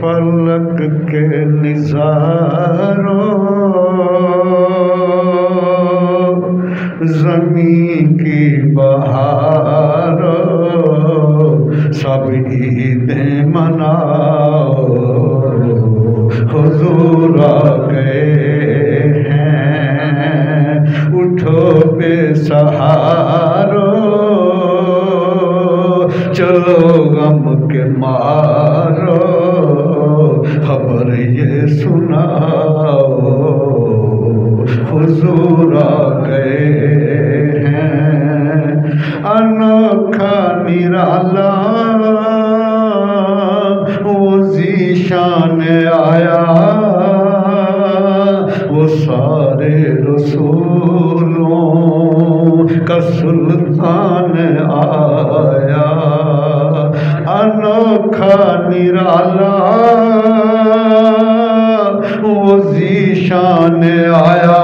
فلک کے نظاروں زمین کی بہاروں سب عیدیں مناؤ حضور آ گئے ہیں اٹھو بے سہاروں چلو غم کے مارو خبر یہ سناؤ حضور آ گئے ہیں انوکھا نرالا وہ ذیشان آیا وہ سارے رسولوں کا سلطان آیا انوکھا نرالا وہ ذیشان آیا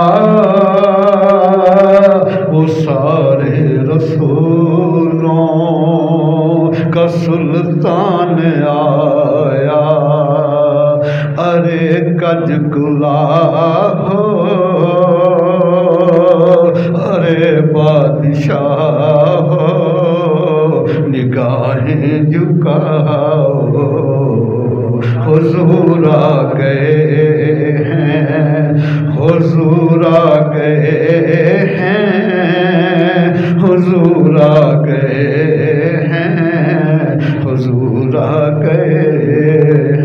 وہ سارے رسولوں کا سلطان آیا ارے کج کلا ہو ارے بادشاہ ہو نگاہیں جھکاؤ حضور آ گئے ہیں حضور آ گئے ہیں حضور آ گئے ہیں حضور آ گئے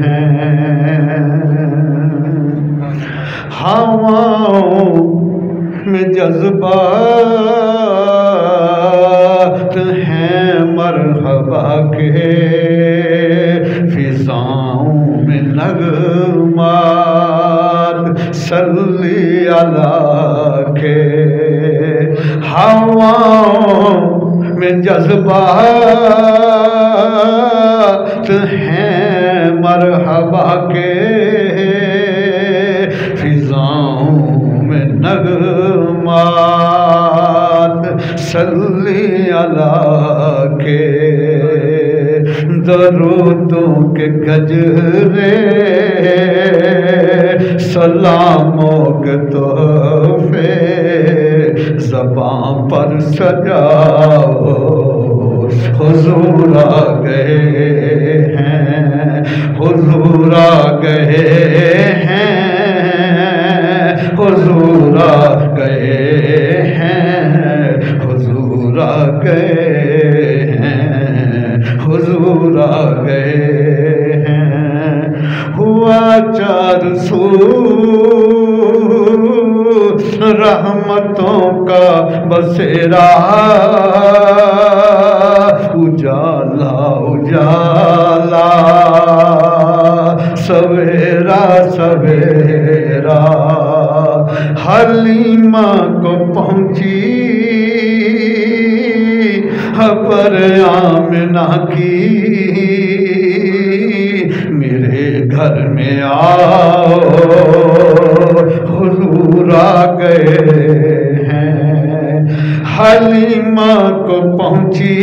ہیں ہواؤں میں جذبات ہیں مرحبا کے فضاؤں میں نغمات صلی اللہ کے ہواؤں میں جذبات ہیں مرحبا کے فضاؤں میں نغمات صلی اللہ کے درودوں کے گجرے سلاموں کے تحفے زباں پر سجاؤ حضور آ گئے ہیں حضور آ گئے ہیں حضور آ گئے ہیں حضور آ گئے ہیں حضور آ گئے ہیں ہوا چار سو رحمتوں کا بسیرا اجالا اجالا سویرا سویرا حلیمہ کو پہنچی خبر آمنہ کی میرے گھر میں آؤ حضور آ گئے ہیں حلیمہ کو پہنچی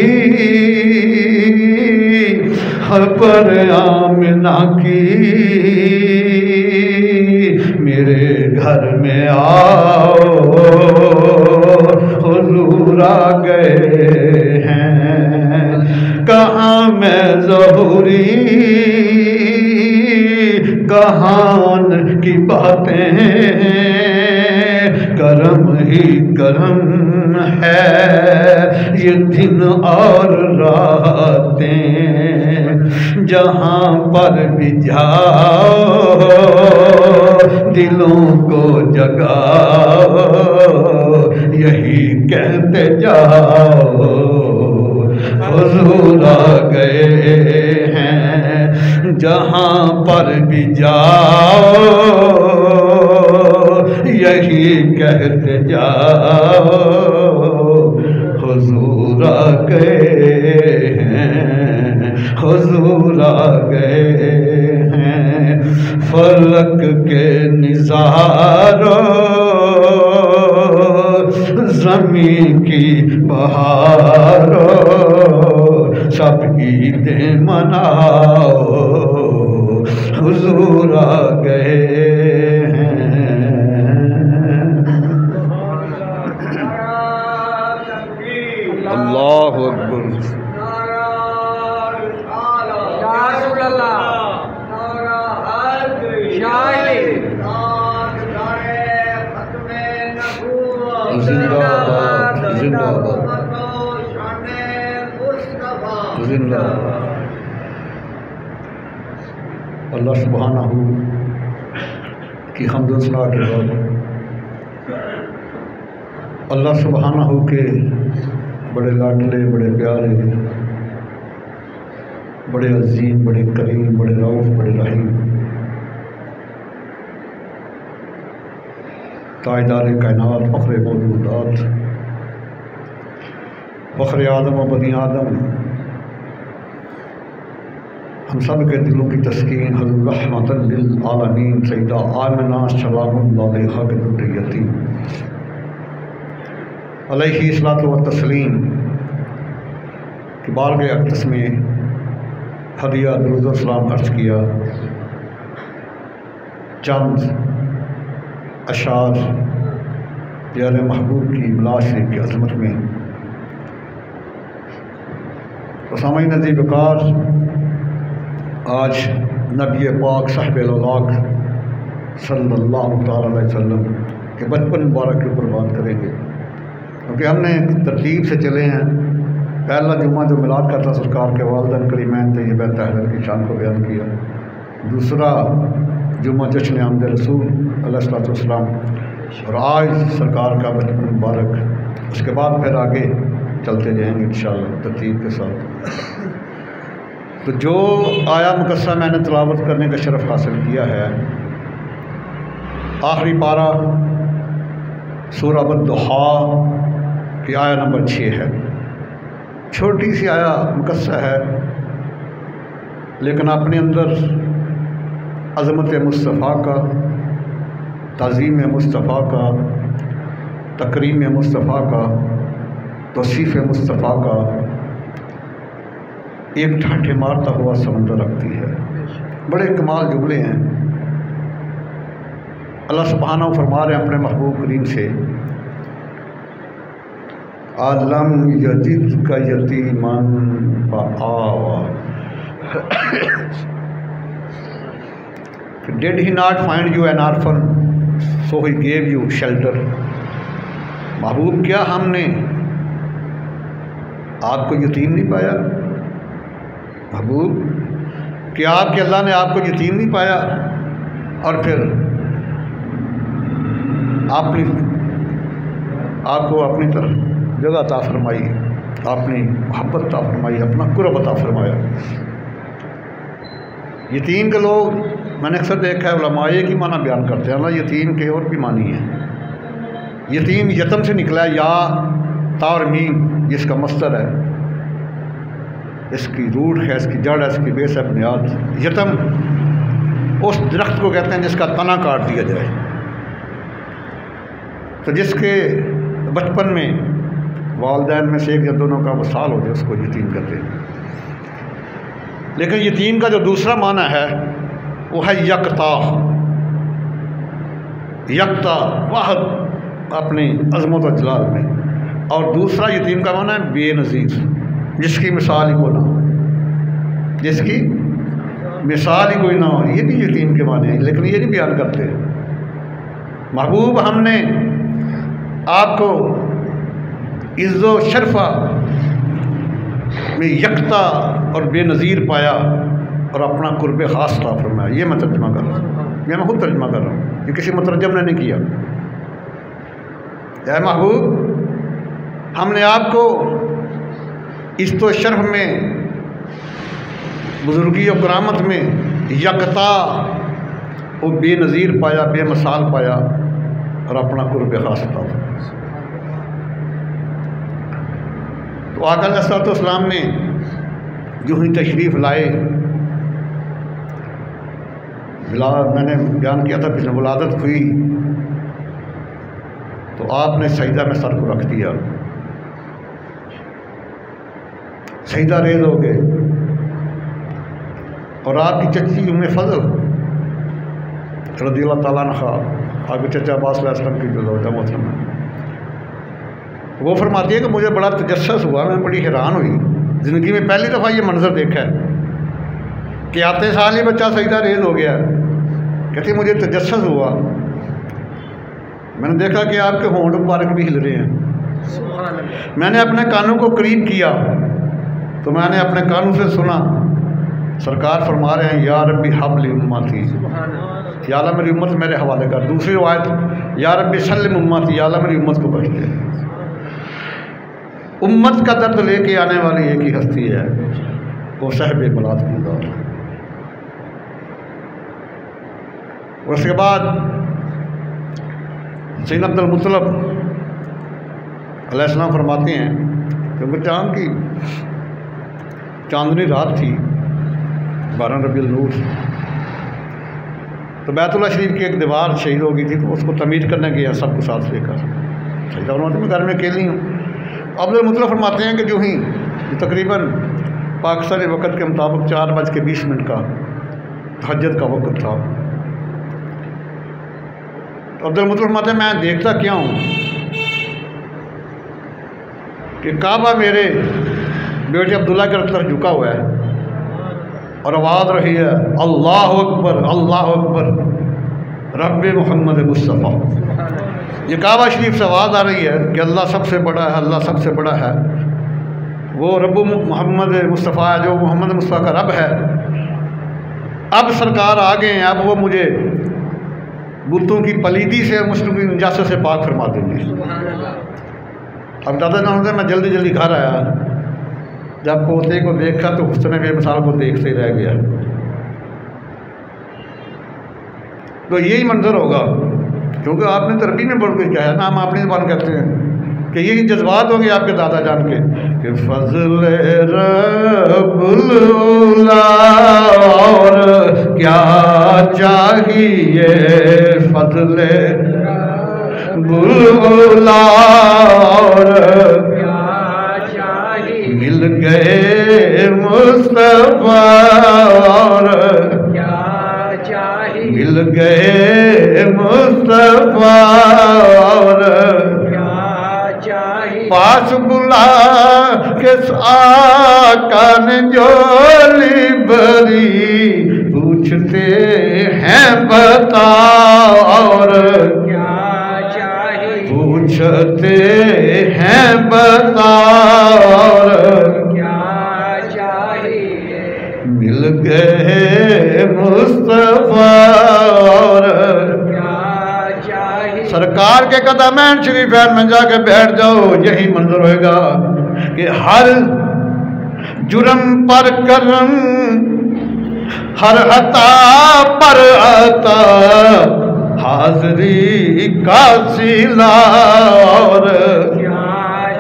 خبر آمنہ کی میرے گھر میں آؤ حضور آ گئے ہیں کہاں میں ظہوری کہاں ان کی باتیں کرم ہی کرم ہے یہ دن اور راتیں جہاں پر بھی جاؤ دلوں کو جگاؤ یہی کہتے جاؤ حضور آ گئے ہیں جہاں پر بھی جاؤ یہی کہتے جاؤ حضور آ گئے ہیں حضور آ گئے ہیں فلک کے نظاروں زمین کی بہاروں سب عیدیں مناؤ زندہ اللہ سبحانہ کی حمد و ثنا کے بعد اللہ سبحانہ کے بڑے لاڈلے، بڑے پیارے، بڑے عظیم، بڑے کریم، بڑے رؤوف، بڑے رحیم تاجدار کائنات، فخر موجودات، فخر آدم و بنی آدم، ہم سب کے دلوں کی تسکین حضور رحمۃ للعالمین سیدہ آمنہ سلام اللہ علیہا کے در یتیم علیہ الصلاۃ والتسلیم کی بارگاہ اقدس میں ہدیہ درود و سلام عرض کیا۔ چند اشعار پیارے محبوب کی ملا شریف کی عظمت میں تو سامعین عزیز وقار، آج نبی پاک صاحب الاولاق صلی اللہ تعالیٰ علیہ وسلم کے بچپن مبارک کے اوپر بات کریں گے، کیونکہ ہم نے ترتیب سے چلے ہیں۔ پہلا جمعہ جو میلاد کا تھا سرکار کے والدین کریمین تھے، یہ بیت احلل کی شان کو بیان کیا۔ دوسرا جمعہ جشن آمد رسول علیہ الصلوۃ والسلام، اور آج سرکار کا بچپن مبارک۔ اس کے بعد پھر آگے چلتے جائیں گے انشاءاللہ ترتیب کے ساتھ۔ تو جو آیا مقصہ میں نے تلاوت کرنے کا شرف حاصل کیا ہے، آخری پارہ سورہ والضحیٰ کی آیا نمبر 6 ہے۔ چھوٹی سی آیا مقصہ ہے، لیکن اپنے اندر عظمت مصطفیٰ کا، تعظیم مصطفیٰ کا، تکریم مصطفیٰ کا، توصیف مصطفیٰ کا ایک ٹھاٹھے مارتا ہوا سمندر رکھتی ہے۔ بڑے کمال جملے ہیں۔ اللہ سبحانہ فرما رہے ہیں اپنے محبوب کریم سے، عالم یجد کا یتیمن فآویٰ، Did he not find you an orphan, so he gave you shelter؟ محبوب کیا ہم نے آپ کو یتیم نہیں پایا؟ محبوب کیا آپ کے اللہ نے آپ کو یتیم نہیں پایا اور پھر آپ کو اپنی طرف جگہ عطا فرمائی، اپنی محبت عطا فرمائی، اپنا قرب عطا فرمایا۔ یتیم کے لوگ میں نے اکثر دیکھا ہے، علماء کی معنی بیان کرتے ہیں، اللہ یتیم کے اور بھی معنی ہیں۔ یتیم یتم سے نکلا ہے، یا تا اور میم جس کا مصدر ہے، اس کی روٹ ہے، اس کی جڑ ہے، اس کی بیس ہے، بنیاد۔ یتم اس درخت کو کہتے ہیں جس کا تنا کاٹ دیا جائے، تو جس کے بچپن میں والدین میں سے ایک یا دونوں کا وصال ہو جائے اس کو یتیم کہتے ہیں۔ لیکن یتیم کا جو دوسرا معنی ہے وہ ہے یکتا، یکتا واحد اپنی عظمت و جلال میں، اور دوسرا یتیم کا معنی ہے بے نظیر، جس کی مثال ہی کوئی نہ ہو، جس کی مثال ہی کوئی نہ ہو۔ یہ بھی یتیم کے معنی ہیں، لیکن یہ نہیں بیان کرتے۔ محبوب ہم نے آپ کو عز و شرفہ میں یکتا اور بے نظیر پایا اور اپنا قرب خاص عطا فرمایا۔ یہ میں ترجمہ کر رہا ہوں، یہ میں خود ترجمہ کر رہا ہوں، یہ کسی مترجم نے نہیں کیا۔ اے محبوب، ہم نے آپ کو عزت و شرف میں، بزرگی و کرامت میں یکتا اور بے نظیر پایا، بے مثال پایا اور اپنا قرب خاص عطا فرمایا۔ تو آقا علیہ الصلوۃ والسلام نے جو ہی تشریف لائے، میں نے بیان کیا تھا پچھلے ولادت ہوئی تو آپ نے سجدہ میں سر کو رکھ دیا، سجدہ ریز ہو گئے، اور آپ کی چچی ام فضل رضی اللہ تعالیٰ عنہ، آپ کے چچا عباس علیہ السلام کی جو زوجہ محترم، وہ فرماتی ہے کہ مجھے بڑا تجسس ہوا، میں بڑی حیران ہوئی، زندگی میں پہلی دفعہ یہ منظر دیکھا ہے کہ آتے سال ہی بچہ سجدہ ریز ہو گیا. کہتی مجھے تجسس ہوا، میں نے دیکھا کہ آپ کے ہونٹ مبارک بھی ہل رہے ہیں. میں نے اپنے کانوں کو قریب کیا تو میں نے اپنے کانوں سے سنا سرکار فرما رہے ہیں یا ربی حب لی امتی، یا اللہ میری امت میرے حوالے کر. دوسری روایت یا ربی سلم امتی، یا اللہ میری امت کو بخش دے. امت کا درد لے کے آنے والی ایک ہی ہستی ہے، وہ صاحب بلاد کی ذات ہے. اور اس کے بعد سیدنا عبد المطلب علیہ السلام فرماتے ہیں کیونکہ چاند کی چاندنی رات تھی 12 ربیع النور، تو بیت اللہ شریف کی ایک دیوار شہید ہو گئی تھی، تو اس کو تعمیر کرنے گیا سب کو ساتھ لے کر. سیدہ فرماتے میں گھر میں اکیلی ہوں. عبد المطلب فرماتے ہیں کہ جو ہی تقریباً پاکستانی وقت کے مطابق 4:20 کا تہجد کا وقت تھا. عبد المطلب فرماتے ہیں میں دیکھتا کیا ہوں کہ کعبہ میرے بیٹے عبداللہ کی طرف جھکا ہوا ہے اور آواز رہی ہے اللہ اکبر اللہ اکبر رب محمد مصطفیٰ. یہ کعبہ شریف سے آواز آ رہی ہے کہ اللہ سب سے بڑا ہے، اللہ سب سے بڑا ہے. وہ رب محمد مصطفیٰ ہے جو محمد مصطفیٰ کا رب ہے. اب سرکار آ گئے ہیں، اب وہ مجھے بتوں کی پلیدی سے اور مشرق کی نجاست سے پاک فرما دیں گے. اب دادا جان میں جلدی جلدی گھر آیا، جب پوتے کو دیکھا تو حسن بے مثال کو دیکھتے ہی رہ گیا. تو یہی منظر ہوگا، کیونکہ آپ نے تربی میں بڑھ کے کیا ہے نا، ہم اپنی زبان کہتے ہیں کہ یہی جذبات ہوں گے آپ کے دادا جان کے کہ فضل رب العلا اور کیا چاہیے، فضل رب العلا اور کیا چاہیے، مل گئے مصطفیٰ اور کیا چاہیے، مل گئے مصطفیٰ اور پاس بلا کے آقا نے جولی بری، پوچھتے ہیں بتا اور کیا چاہیے، پوچھتے ہیں بتا اور کیا چاہیے، مل گئے مصطفیٰ اور سرکار کے قدمین شریفین میں جا کے بیٹھ جاؤ. یہی منظر ہوئے گا کہ ہر جرم پر کرم، ہر عطا پر عطا، حاضری کا صلہ اور کیا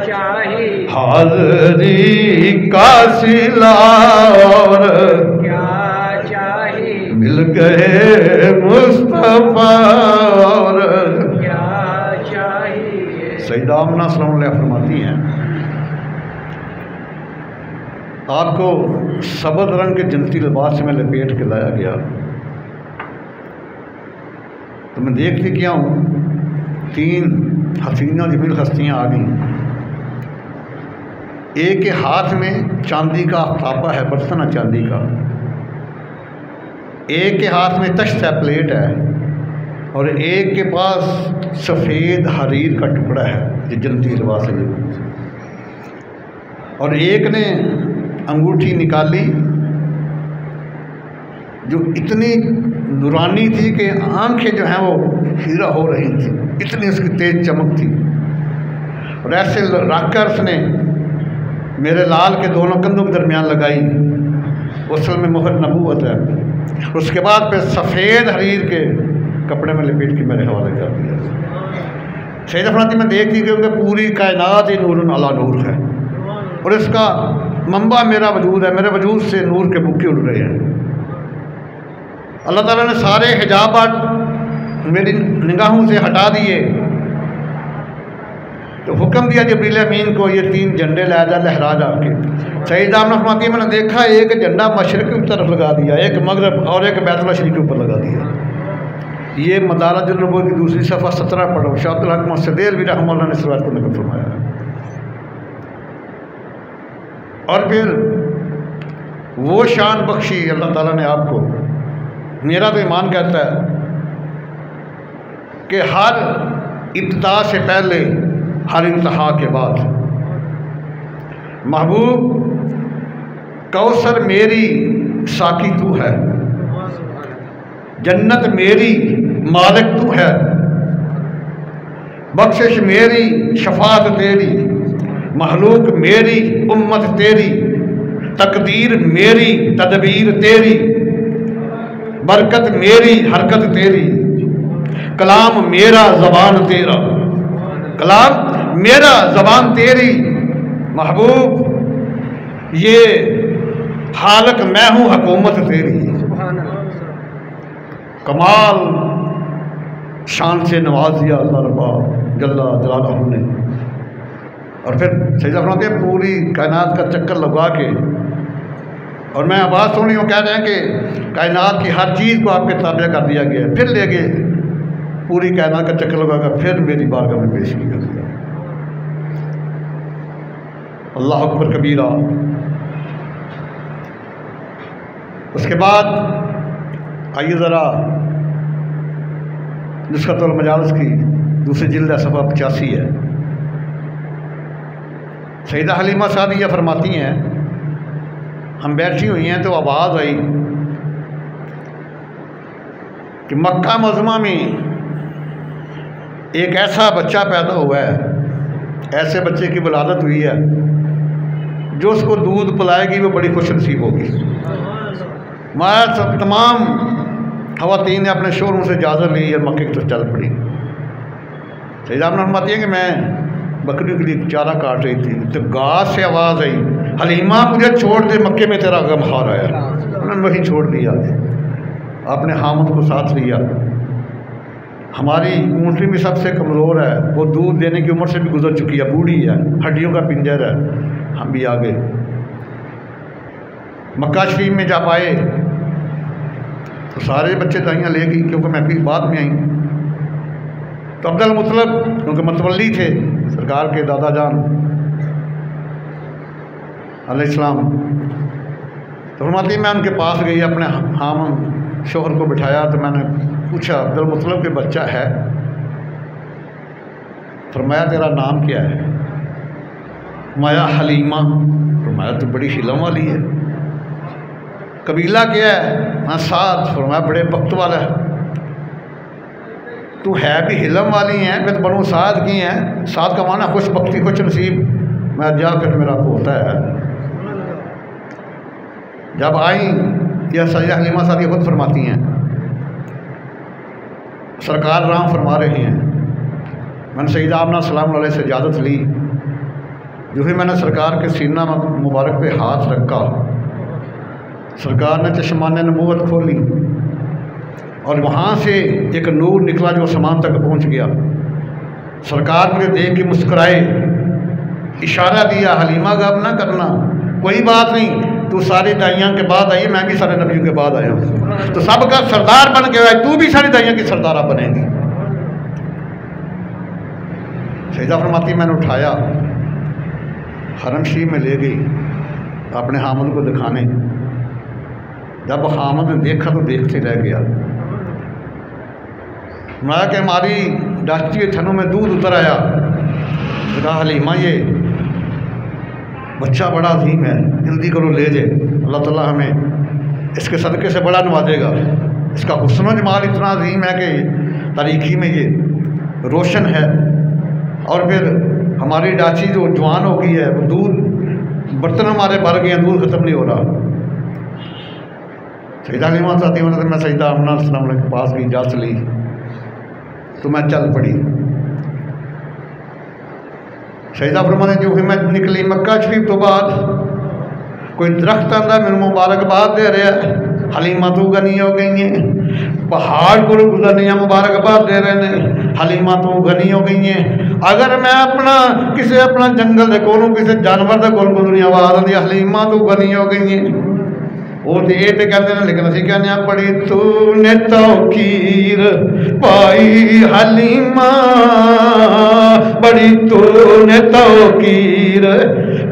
چاہیے، حاضری کا صلہ اور کیا چاہیے، مل گئے مصطفیٰ اور سیدہ آمنہ سلام اللہ فرماتی ہیں آپ کو سبز رنگ کے جنتی لباس میں لپیٹ کے لایا گیا. تو میں دیکھتی کیا ہوں 3 حسینہ جمیل ہستیاں آ گئیں. ایک کے ہاتھ میں چاندی کا آفتابہ ہے، برتن ہے چاندی کا، ایک کے ہاتھ میں تشت ہے، پلیٹ ہے، اور ایک کے پاس سفید حریر کا ٹکڑا ہے جو جنتی لباس ہے. اور ایک نے انگوٹھی نکالی جو اتنی نورانی تھی کہ آنکھیں جو ہیں وہ ہیرا ہو رہی تھیں، اتنی اس کی تیز چمک تھی. اور ایسے رکھ کر اس نے میرے لال کے دونوں کندھوں کے درمیان لگائی. اصل میں مہر نبوت ہے. اس کے بعد پھر سفید حریر کے کپڑے میں لپیٹ کے میرے حوالے کر دیا. سیدہ فرماتی میں دیکھتی کیونکہ پوری کائنات ہی نور علی نور ہے، اور اس کا منبع میرا وجود ہے، میرے وجود سے نور کے بکے اڑ رہے ہیں. اللہ تعالیٰ نے سارے حجابات میری نگاہوں سے ہٹا دیے تو حکم دیا جبریل امین کو یہ 3 جھنڈے لے جا، لہرا جا کے. سیدہ آمنہ فرماتی ہے میں نے دیکھا ایک جھنڈا مشرق کی طرف لگا دیا، ایک مغرب، اور ایک بیت اللہ شریف کے اوپر لگا دیا. یہ مدارج النبوہ کی دوسری صفحہ 17 پڑھو. شاہ عبدالحق محمد دہلوی رحمہ اللہ نے اس روایت کو نقل فرمایا ہے. اور پھر وہ شان بخشی اللہ تعالیٰ نے آپ کو. میرا تو ایمان کہتا ہے کہ ہر ابتدا سے پہلے، ہر انتہا کے بعد، محبوب کوثر میری ساقی تو ہے، جنت میری مالک تو ہے، بخشش میری شفاعت تیری، مخلوق میری امت تیری، تقدیر میری تدبیر تیری، برکت میری حرکت تیری، کلام میرا زبان تیرا، کلام میرا زبان تیری. محبوب یہ خالق میں ہوں، حکومت تیری. کمال شان سے نواز دیا اللہ رب جل جلالہ نے. اور پھر سجدہ فرماتے ہیں پوری کائنات کا چکر لگا کے، اور میں آواز سن رہی ہوں کہہ رہے ہیں کہ کائنات کی ہر چیز کو آپ کے تابع کر دیا گیا، پھر لے گئے پوری کائنات کا چکر لگا کر پھر میری بارگاہ میں پیش کیا گیا. اللہ اکبر کبیرہ. اس کے بعد آئیے ذرا نسخۃ المجالس کی دوسری جلد صفحہ 85 ہے. سیدہ حلیمہ سعدیہ فرماتی ہیں ہم بیٹھی ہوئی ہیں تو آواز آئی کہ مکہ معظمہ میں ایک ایسا بچہ پیدا ہوا ہے، ایسے بچے کی ولادت ہوئی ہے جو اس کو دودھ پلائے گی وہ بڑی خوش نصیب ہوگی. تمام خواتین نے اپنے شوہروں سے اجازت لی اور مکے کی طرف چل پڑی. سیدہ آمنہ فرماتی ہے کہ میں بکریوں کے لیے چارہ کاٹ رہی تھی تو گاس سے آواز آئی حلیمہ مجھے چھوڑ دے، مکے میں تیرا غم خار آیا. انہوں نے وہیں چھوڑ دیا، اپنے حامد کو ساتھ لیا. ہماری اونٹنی بھی سب سے کمزور ہے، وہ دودھ دینے کی عمر سے بھی گزر چکی ہے، بوڑھی ہے، ہڈیوں کا پنجر ہے. ہم بھی آگے مکہ شریف میں جب آئے تو سارے بچے دائیاں لے گئی، کیونکہ میں بھی بعد میں آئی. تو عبد المطلب کیونکہ متولی تھے سرکار کے دادا جان علیہ السلام، تو فرماتی میں ان کے پاس گئی، اپنے حامد شوہر کو بٹھایا تو میں نے پوچھا عبد المطلب کہ بچہ ہے؟ فرمایا تیرا نام کیا ہے؟ فرمایا حلیمہ. فرمایا تو بڑی حلم والی ہے. قبیلہ کیا ہے؟ میں سعد. فرمایا بڑے بخت والا ہے. تو ہے بھی حلم والی ہیں، میں تو بنو سعد کی ہیں. سعد کا معنی خوش بختی، خوش نصیب. میں جا کر میرا پوتا ہے. جب آئیں یہ سیدہ حلیمہ سعدیہ خود فرماتی ہیں سرکار رام فرما رہے ہیں میں نے سیدہ آمنہ سلام علیہ سے اجازت لی. جو ہی میں نے سرکار کے سینہ مبارک پہ ہاتھ رکھا، سرکار نے چشمان نبوت کھولی اور وہاں سے ایک نور نکلا جو آسمان تک پہنچ گیا. سرکار مجھے دیکھ کے مسکرائے، اشارہ دیا حلیمہ غم نہ کرنا، کوئی بات نہیں، تو ساری دائیاں کے بعد آئی، میں بھی سارے نبیوں کے بعد آیا ہوں، تو سب کا سردار بن کے آئے، تو بھی ساری دائیاں کی سردارہ بنے گی. سیدہ فرماتی میں نے اٹھایا، حرم شریف میں لے گئی اپنے حامد کو دکھانے. جب حامد نے دیکھا تو دیکھتے رہ گیا. میں کہ ہماری ڈاکٹری کے تھنوں میں دودھ اتر آیا. کہا حلیمہ یہ بچہ بڑا عظیم ہے، جلدی کرو لے جائے، اللہ تعالیٰ ہمیں اس کے صدقے سے بڑا نوازے گا. اس کا حسن و جمال اتنا عظیم ہے کہ تاریخی میں یہ روشن ہے. اور پھر ہماری ڈاچی جو جوان ہو گئی ہے، وہ دودھ برتن ہمارے بھر گئے ہیں، دودھ ختم نہیں ہو رہا. سیدہ حلیمہ سعدیہ ہونے سے میں سیدہ آمنہ السلام علیہ کے پاس گئی، اجازت لی تو میں چل پڑی. سیدہ فرماتے ہیں جو ہی میں نکلی مکہ شریف تو بعد کوئی درخت آتا میرے مبارکباد دے رہا ہے، حلیمہ تو غنی ہو گئی ہیں. پہاڑ کو گزرنی مبارکباد دے رہے ہیں، حلیمہ تو غنی ہو گئی ہیں. اگر میں کسی اپنا جنگل دے کولوں کسی جانور دے کول گزرنی آواز آتی حلیمہ تو غنی ہو گئی ہیں. وہ تو یہ کہتے ہیں لیکن اسی کہنے ہیں بڑی تو نے توقیر پائی حلیمہ، بڑی تو نے توقیر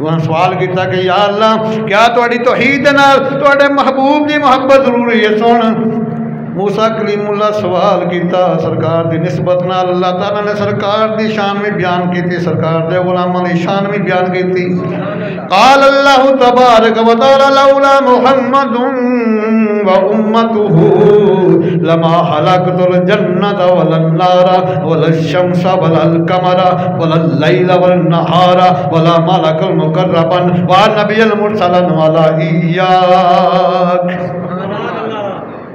وہاں سوال کیتا کہ یا اللہ کیا تہاڈی توحید دے نال تہاڈے محبوب دی محبت ضروری ہے؟ سن موسیٰ کلیم اللہ سوال کیتا سرکار دی نسبت نال اللہ تعالیٰ نے سرکار دی شان بھی بیان کیتی، سرکار دے غلاماں دی شان بھی بیان کیتی۔ قال اللہ تبارک و تعالی لولا محمد و امته لما خلقت الجنۃ ولا النار ولا الشمس ولا القمر ولا اللیل والنہار ولا ملک مقربا ولا نبی المرسلا ولا ایاک۔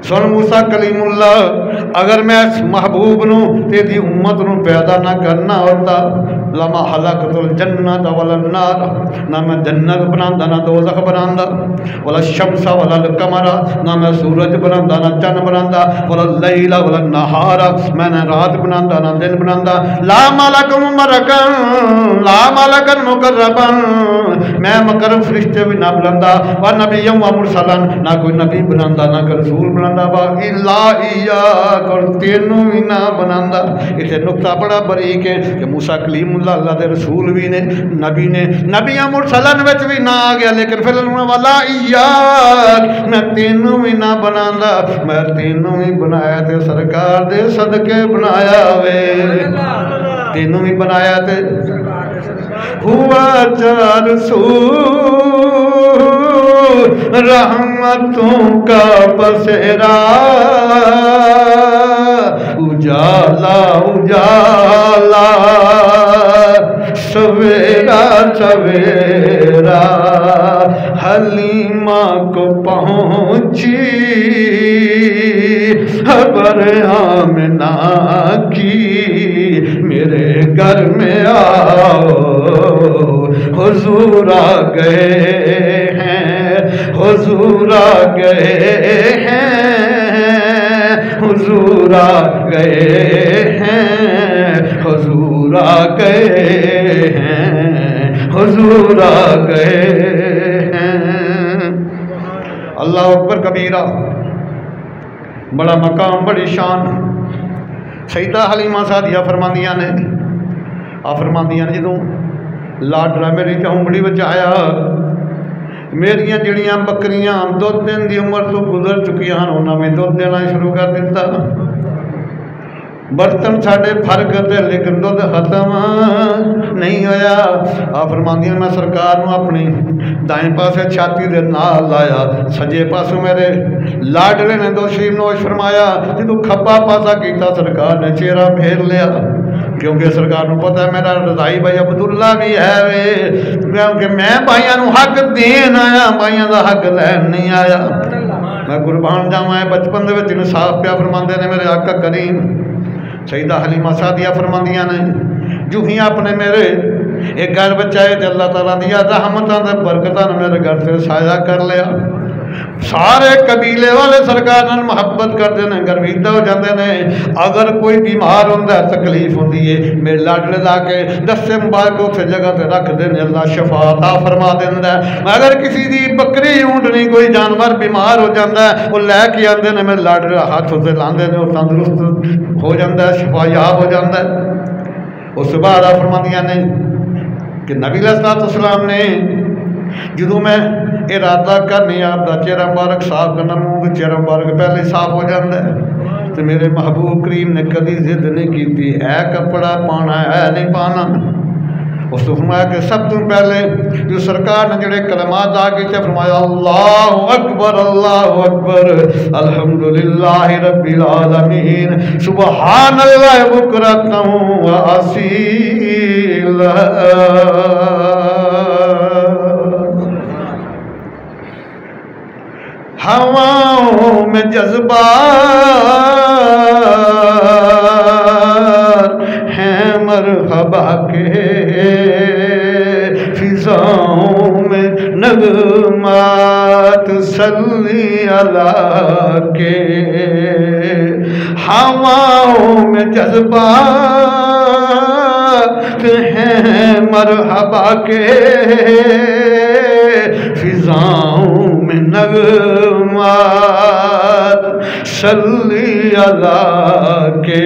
سن موسیٰ کلیم اللہ اگر میں اس محبوب نو تیری امت نو پیدا نہ کرنا ہوتا لما خلقت الجنۃ ولا النار، نہ میں جنت بناندا نہ دوزخ بناندا، ولا الشمس ولا القمر، نہ میں سورج بناندا نہ چند بناندا، ولا اللیل ولا النہار، میں نہ رات بناندا نہ دن بناندا، لا ملک ممرکا لا ملک مقربا، میں مقرب فرشتے بھی نہ بناندا، و نبی و مرسلا، نہ کوئی نبی بناندا نہ کوئی رسول بناندا، با الا ایاک، اور تینوں بھی نہ بناندا۔ اسے نقطہ بڑا باریک ہے کہ موسیٰ کلیم اللہ دے رسول بھی نے، نبی نے، نبی مرسلن وچ بھی نہ آ گیا، لیکن پھر والا ایاک، میں تینوں بھی نہ بناندا، میں تینوں بھی بنایا تے سرکار دے صدقے بنایا وے، تینوں بھی بنایا تے ہوا چار سو رحمتوں کا بسیرا، اجالا اجالا سویرا سویرا، حلیمہ کو پہنچی خبر آمنہ کی، میرے گھر میں آؤ حضور آ گئے ہیں، حضور آ گئے ہیں، حضور آ گئے ہیں، حضور آ گئے ہیں، حضور آ گئے ہیں۔ اللہ اکبر کبیرہ، بڑا مقام بڑی شان۔ سیدہ حلیمہ سعدیہ فرماندیاں نے، فرماندیاں نے جدوں لاڈرا میری چونگڑی وچ آیا، میریاں جڑیاں بکریاں دودھ دین دی عمر تو گزر چکیاں ہیں، انہاں میں دودھ دینا شروع کر دیتا، برتن ساڑے بھر کرتے لیکن دودھ ختم نہیں ہویا۔ آپ فرماندی میں سرکار نو اپنی دائیں پاسے چھاتی دے نال لایا، سجے پاسوں میرے لاڈلے نے دو شریف نوش فرمایا، جدو کھپا پاسا کیتا سرکار نے چہرہ پھیر لیا، کیونکہ سرکار نو پتہ ہے میرا رضائی بھائی عبداللہ بھی ہے وے، کیونکہ میں بھائیاں نو حق دین آیا، بھائیاں دا حق لین نہیں آیا۔ میں قربان جاواں بچپن دے وچ انصاف پیا فرماندے نے میرے آقا کریم۔ سیدہ حلیمہ سعدیہ فرماندیاں نے جو ہی اپنے میرے ایک گھر بچائے تے اللہ تعالیٰ دیا رحمتاں تے برکتاں نے میرے گھر سے سایہ کر لیا، سارے قبیلے والے سرکار نال محبت کرتے ہیں، گرویدہ ہو جاتے ہیں، اگر کوئی بیمار ہوتا ہے تکلیف ہوتی ہے میرے لاڈلے لا کے دستے مبارک اسے جگہ تے رکھ دینے، اللہ شفا عطا فرما دینا ہے۔ اگر کسی دی بکری اونٹنی کوئی جانور بیمار ہو جاتا ہے وہ لے کے آتے ہیں میرے لاڈلے ہاتھ سے لاندے ہیں، وہ تندرست ہو جاتا ہے، شفا یاب ہو جاتا ہے۔ اس بعد فرماندیاں نے کہ نبی علیہ السلام نے جدوں میں ارادہ کرنی آپ دا چہرہ مبارک صاف کرنا، منہ چہرہ مبارک پہلے صاف ہو جاتا ہے، تو میرے محبوب کریم نے کبھی ضد نہیں کی اے کپڑا پانا ہے نہیں پانا۔ اس تو فرمایا کہ سب تو پہلے جو سرکار نے جڑے کلمات آ کے فرمایا اللہ اکبر الحمدللہ رب العالمین سبحان اللہ بکرۃ و اصیلا۔ ہواؤں میں جذبات ہیں مرحبا کے، فضاؤں میں نغمات صلی اللہ کے، ہواؤں میں جذبات ہیں مرحبا کے، فضاؤں میں نغمات صلی اللہ کے،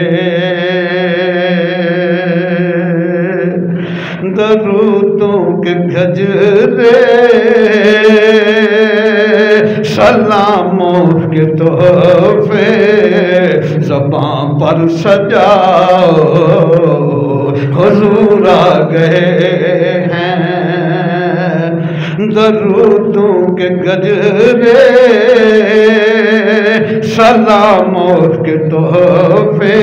درودوں کے گجرے سلاموں کے تحفے زباں پر سجاؤ حضور آ گئے ہیں درودوں کے گجرے سلاموں کے تحفے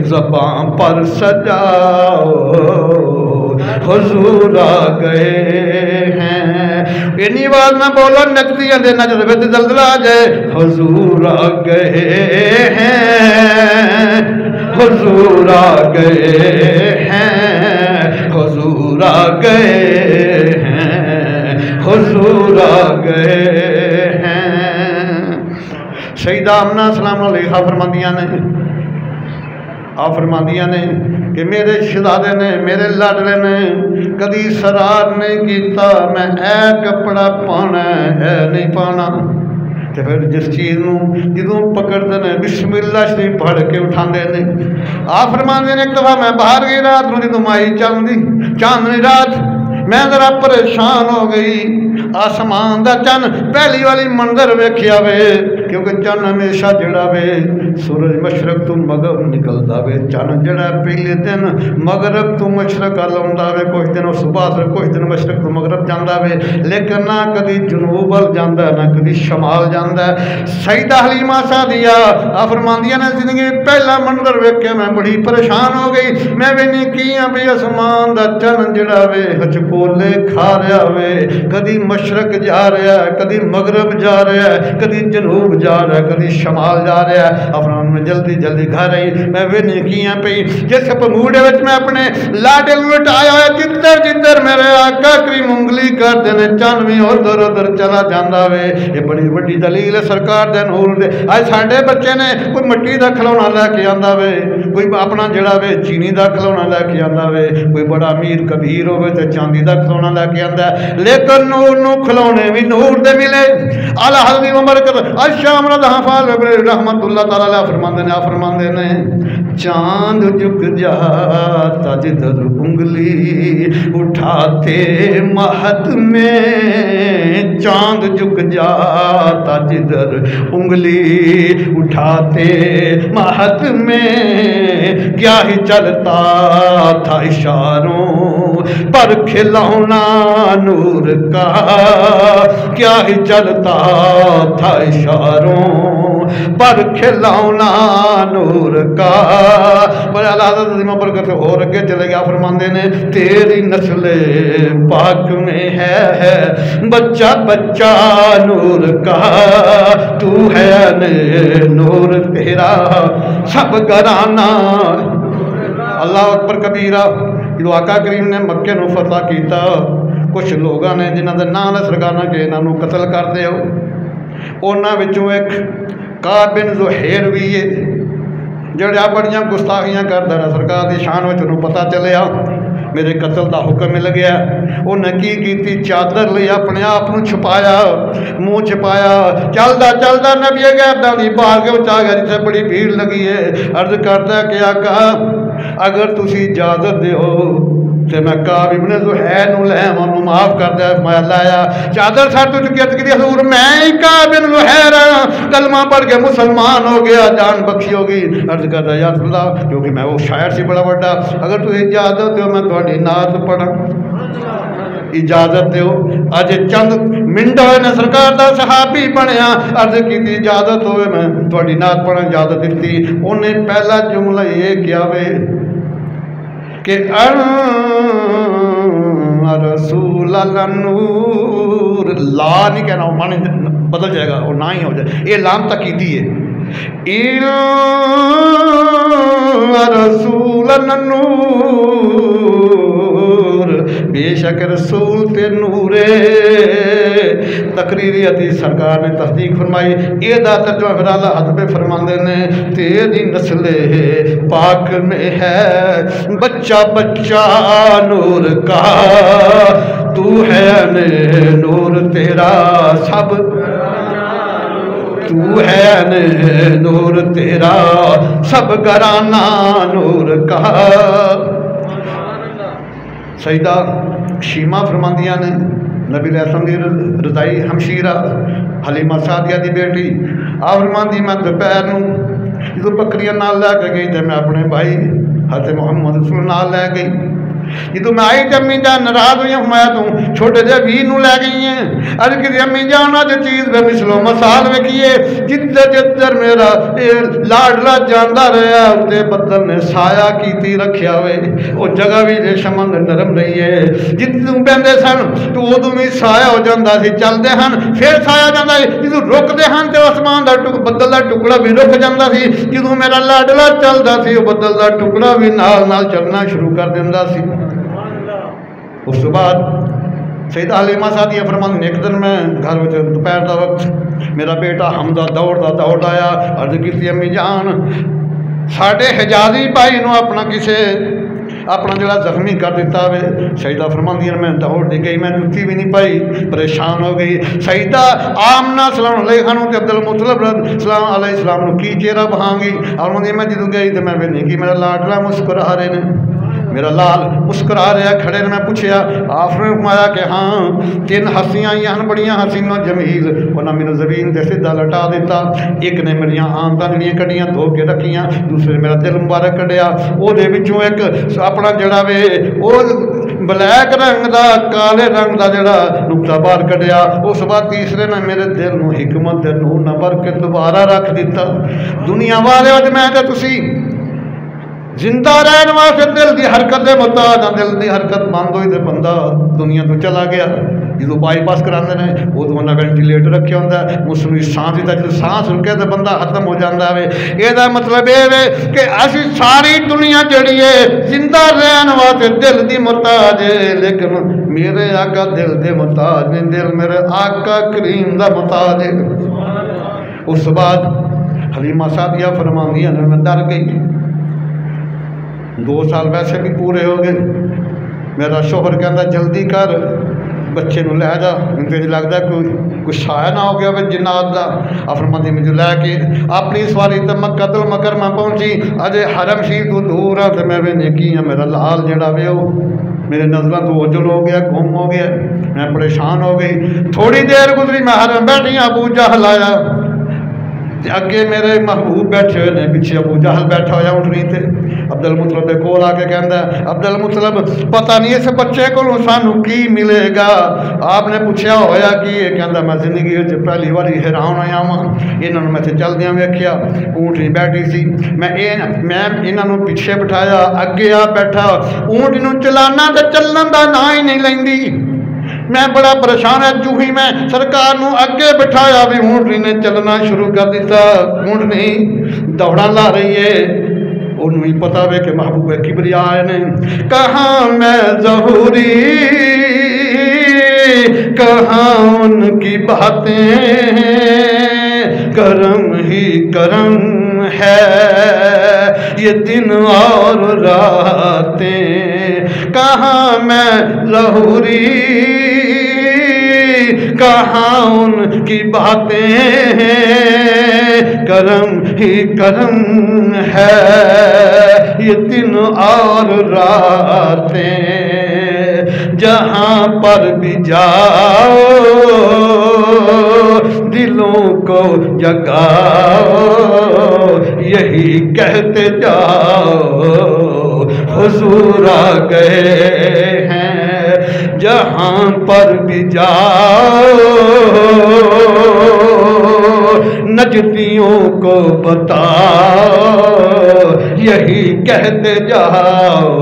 زباں پر سجاؤ حضور آ گئے ہیں انی آواز نہ بولو نچدیاں دے نجر وچ زلزلہ آ جائے حضور آ گئے ہیں حضور آ گئے ہیں حضور آ گئے ہیں حضور آ گئے ہیں سیدہ آمنہ سلام علیہ فرماندیاں نے کہ میرے شہزادے نے میرے لاڈلے نے کدی سرار نہیں کیتا میں اے کپڑا پانا ہے نہیں پانا تے پھر جس چیز نو جدوں پکڑتے ہیں بسم اللہ شریف پڑھ کے اٹھاندے نے آپ فرماندے نے ایک دفعہ میں باہر گئی رات نو جدوں مائی چاندنی رات میں ذرا پریشان ہو گئی آسمان دا چند پہلی والی منظر ویکھیا وے کیونکہ چند ہمیشہ جڑا وے سورج مشرق تو مغرب نکلدا وے چند جڑا پہلے دن مغرب تو مشرق آوندا وے کچھ دن صبح سے کچھ دن مشرق تو مغرب جاندا وے لیکن نہ کدی جنوب ول جاندا نہ کدی شمال جاندا سیدہ حلیمہ سعدیہ فرماندیاں نے زندگی پہلا منظر ویکھ کے میں بڑی پریشان ہو گئی میں وینی کیاں بھی آسمان دا چند جڑا وے ہچکولے کھا رہا وے کدی مشرق جا رہا ہے کدی مغرب جا رہا ہے کدی جنوب جا رہا ہے کدی شمال جا رہا ہے افران میں جلدی گھر آئی میں وینی کیاں پئی جس پنگوڑے وچ میں اپنے لاڈے لٹایا ہے جدھر میرے آقا کریم انگلی کر دینے چند بھی ادھر چلا جاندا وے یہ بڑی بڑی دلیل ہے سرکار دے نور دے آج ساڈے بچے نے کوئی مٹی دا کھلونا لے کے آندا وے کوئی اپنا جڑا وے چینی دا کھلونا لے کے آندا وے کوئی بڑا امیر کبیر ہوے تے چاندی دا کھلونا لے کے آندا لیکن نور نو کھلونے بھی نور دے ملے اعلی حضرت عمر الشام رضا فال رحمت اللہ تعالی علیہ فرماندے نے چاند جھک جاتا جدھر انگلی اٹھاتے مہد میں چاند جھک جاتا جدھر انگلی اٹھاتے مہد میں کیا ہی چلتا تھا اشاروں پر کھلونا نور کا کیا ہی چلتا تھا اشاروں پر کھلونا نور کا پر اللہ حضرت عظیمہ برکت اور اگے چلے گیا فرماندے نے تیری نسل پاک میں ہے بچہ بچہ نور کا تو ہے نور تیرا سب گرانا اللہ اکبر کبیرہ جو آقا کریم نے مکے نو فتح کیتا کچھ لوگاں نے جنہاں دے نام نے سرکار کے انہاں نو قتل کر دیو انہاں وچوں ایک کعب بن زہیر بھی ہے جڑا بڑیاں گستاخیاں کردا رہا سرکار دی شان وچ انہوں پتہ چلیا میرے قتل دا حکم مل گیا انہیں کی کیتی چادر لئی اپنے آپ نو چھپایا منہ چھپایا چلدا نبی غیب دی بارگاہ وچ آ گیا جتھے بڑی بھیڑ لگی ہے عرض کردا کہ آقا اگر تسی اجازت دیو تے میں کعب ابن زہیر نو لے انہوں معاف کر دیا میں لایا چادر سر تو چکی عرض کی حضور میں ہی کعب ابن زہیر کلمہ پڑھ کے مسلمان ہو گیا جان بخشی ہوگی عرض کردا یا رسول اللہ کیونکہ میں وہ شاعر سی بڑا بڑا اگر تو اجازت دیو میں تہاڈی نعت پڑھاں اجازت دیو اج چند منٹ ہوئے نے سرکار دا صحابی بنیا عرض کی اجازت ہوئے میں تہاڈی نعت پڑھاں اجازت دیتی انہیں پہلا جملہ یہ کیا وے کہ رسول اللہ نور لا نہیں کہنا وہ معنی بدل جائے گا اور نہ ہی ہو جائے یہ لام تکیدی ہے رسول اللہ نور بے شک رسول تے نورے تقریری حدیث سرکار نے تصدیق فرمائی یہ دا ترجمہ پھر اللہ حضرت فرماندے نے تیری نسل پاک میں ہے بچہ بچہ نور کا تو ہے نور تیرا سب تو ہے نور تیرا سب گرانا نور کا سیدہ شیما فرماندیاں نے نبی علیہ السلام دی رضائی ہمشیرہ حلیمہ سعدیہ دی بیٹی آپ فرماندی میں دوپہر نوں جدوں بکریاں نال لے کے گئی تے میں اپنے بھائی حضرت محمد رسول نال لے گئی جدوں میں آئی تے امی جان ناراض ہوئی فرمایا تو چھوٹے جے وی نوں لے گئی ہیں اج کہ امی جان اج چیز بے مثلو مثال ویکھیے جدھر جدھر میرا لاڈلا جاندا رہیا تے بدل نے سایہ کیتی رکھیا ہوئے او جگہ بھی ریشم نرم رہی ہے جدوں بہندے سن تو ادوں بھی سایہ ہو جاندا سی چلدے ہن پھر سایہ جاندا سی جدوں رکدے ہن تے آسمان دا بدل دا ٹکڑا بھی رک جاندا سی جدوں میرا لاڈلا چلدا سی او بدل دا ٹکڑا بھی نال نال چلنا شروع کر دیندا سی اس تو بعد سیدہ حلیمہ سعدیہ فرماندی ایک دن میں گھر وچ دوپہر دا وقت میرا بیٹا حمزہ دوڑ آیا عرض کیتی امی جان ساڈے حجازی بھائی نو اپنا جڑا زخمی کر دیتا وے سیدہ فرماندی میں دوڑ دی گئی میں جُتی بھی نہیں پائی پریشان ہو گئی سیدہ آمنہ سلام علیہ خانوں تے عبدالمطلب سلام علیہ السلام نو کی چہرہ بہانگی اور میں جدوں گئی تے میں ویکھی کہ میرا لاڈلا مسکرا رہے نے میرا لال مسکرا رہا کھڑے نے میں پوچھیا آپ نے فرمایا کہ ہاں تین ہنسیاں ہن بڑیاں حسین و جمیل انہاں میرے زمین تے سیدھا لٹا دیتا ایک نے میریاں آنتاں جڑیاں کڈیاں دھو کے رکھیاں دوسرے میرا دل مبارک کڈیا او دے وچوں ایک اپنا جڑا وے او بلیک رنگ دا کالے رنگ دا جڑا نقطہ بار کڈیا اس بعد تیسرے نے میرے دل نو حکمت دے نور نہ بھر کے دوبارہ رکھ دیتا دنیا والے اج میں تے تسی زندہ رہن واسطے دل دی حرکت دے محتاج ہاں دل دی حرکت بند ہوئی تے بندہ دنیا تو چلا گیا جدوں بائی پاس کراندے نے ادوں انہاں وینٹیلیٹر رکھیا ہوندا ہے مصنوعی سانس دا جدوں سانس رکے تے بندہ ختم ہو جاندا ہے اے دا مطلب اے وے کہ اسی ساری دنیا جڑی ہے زندہ رہن واسطے دل دی محتاج ہے لیکن میرے آقا دل دے محتاج نہیں دل میرے آقا کریم دا محتاج ہے اس بعد حلیمہ سعدیہ فرماندیاں نے میں ڈر گئی 2 سال ویسے بھی پورے ہو گئے میرا شوہر کہندا جلدی کر بچے نو لے جا مجھے لگتا ہے کوئی سایہ نہ ہو گیا ہوئے جنات دا فرماندی مجھے لے کے اپنی سواری تے مکہ المکرمہ پہنچی اجے حرم شریف تو دور ہاں تے میں نیکی ہاں میرا لال جڑا وے او میرے نظروں تو اوجل ہو گیا گم ہو گیا میں پریشان ہو گئی تھوڑی دیر گزری میں حرم بیٹھی ابو جہل آیا اگے میرے محبوب بیٹھے ہوئے نے پیچھے ابو جہل بیٹھا ہوا اٹھنی تے عبدالمطلب دے کول آ کے کہندا عبدالمطلب پتہ نہیں اس بچے کو سانو کی ملے گا آپ نے پوچھا ہویا کی یہ کہندا میں زندگی وچ پہلی باری حیران ہویا ہاں انہاں نوں میں تے چلدیاں ویکھیا اونٹنی بیٹھی سی میں انہاں نوں پیچھے بٹھایا اگے آ بیٹھا اونٹ نوں چلانا تے چلن دا نا ہی نہیں لیندی میں بڑا پریشان ہے جو ہی میں سرکار نو اگے بٹھایا بھی اونٹنی نے چلنا شروع کر دیتا اونٹنی دوڑا لا رہی ہے انہوں ہی پتا ہوئے کہ محبوب کبریا آئے نے کہاں میں ظہوری کہاں ان کی باتیں کرم ہی کرم ہے یہ دن اور راتیں کہاں میں ظہوری کہاں ان کی باتیں کرم ہی کرم ہے یہ دن اور راتیں جہاں پر بھی جاؤ دلوں کو جگاؤ یہی کہتے جاؤ حضور آ گئے ہیں جہاں پر بھی جاؤ نجدیوں کو بتاؤ یہی کہتے جاؤ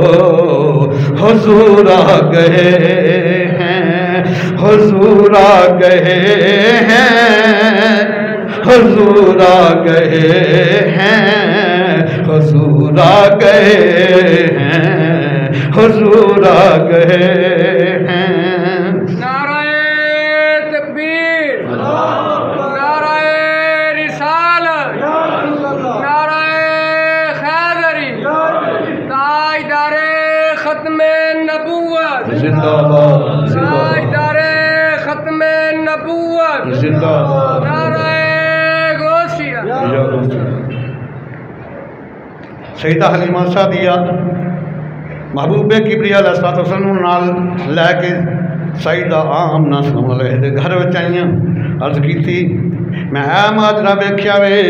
حضور آ گئے ہیں حضور آ گئے ہیں حضور آ گئے ہیں حضور آ گئے ہیں حضور آ گئے ہیں نعرہ تکبیر نعرہ رسالت نعرہ حیدری تاجدار ختم نبوت زندہ باد تاجدار ختم نبوت زندہ باد نعرہ غوثیہ سیدہ حلیمہ سعدیہ محبوب کبریا علیہ الصلوۃ والسلام نال لے کے سیدہ آمنہ سلام علیہ دے گھر وچ آئیاں عرض کیتی میں اے ماجرا ویکھیا وے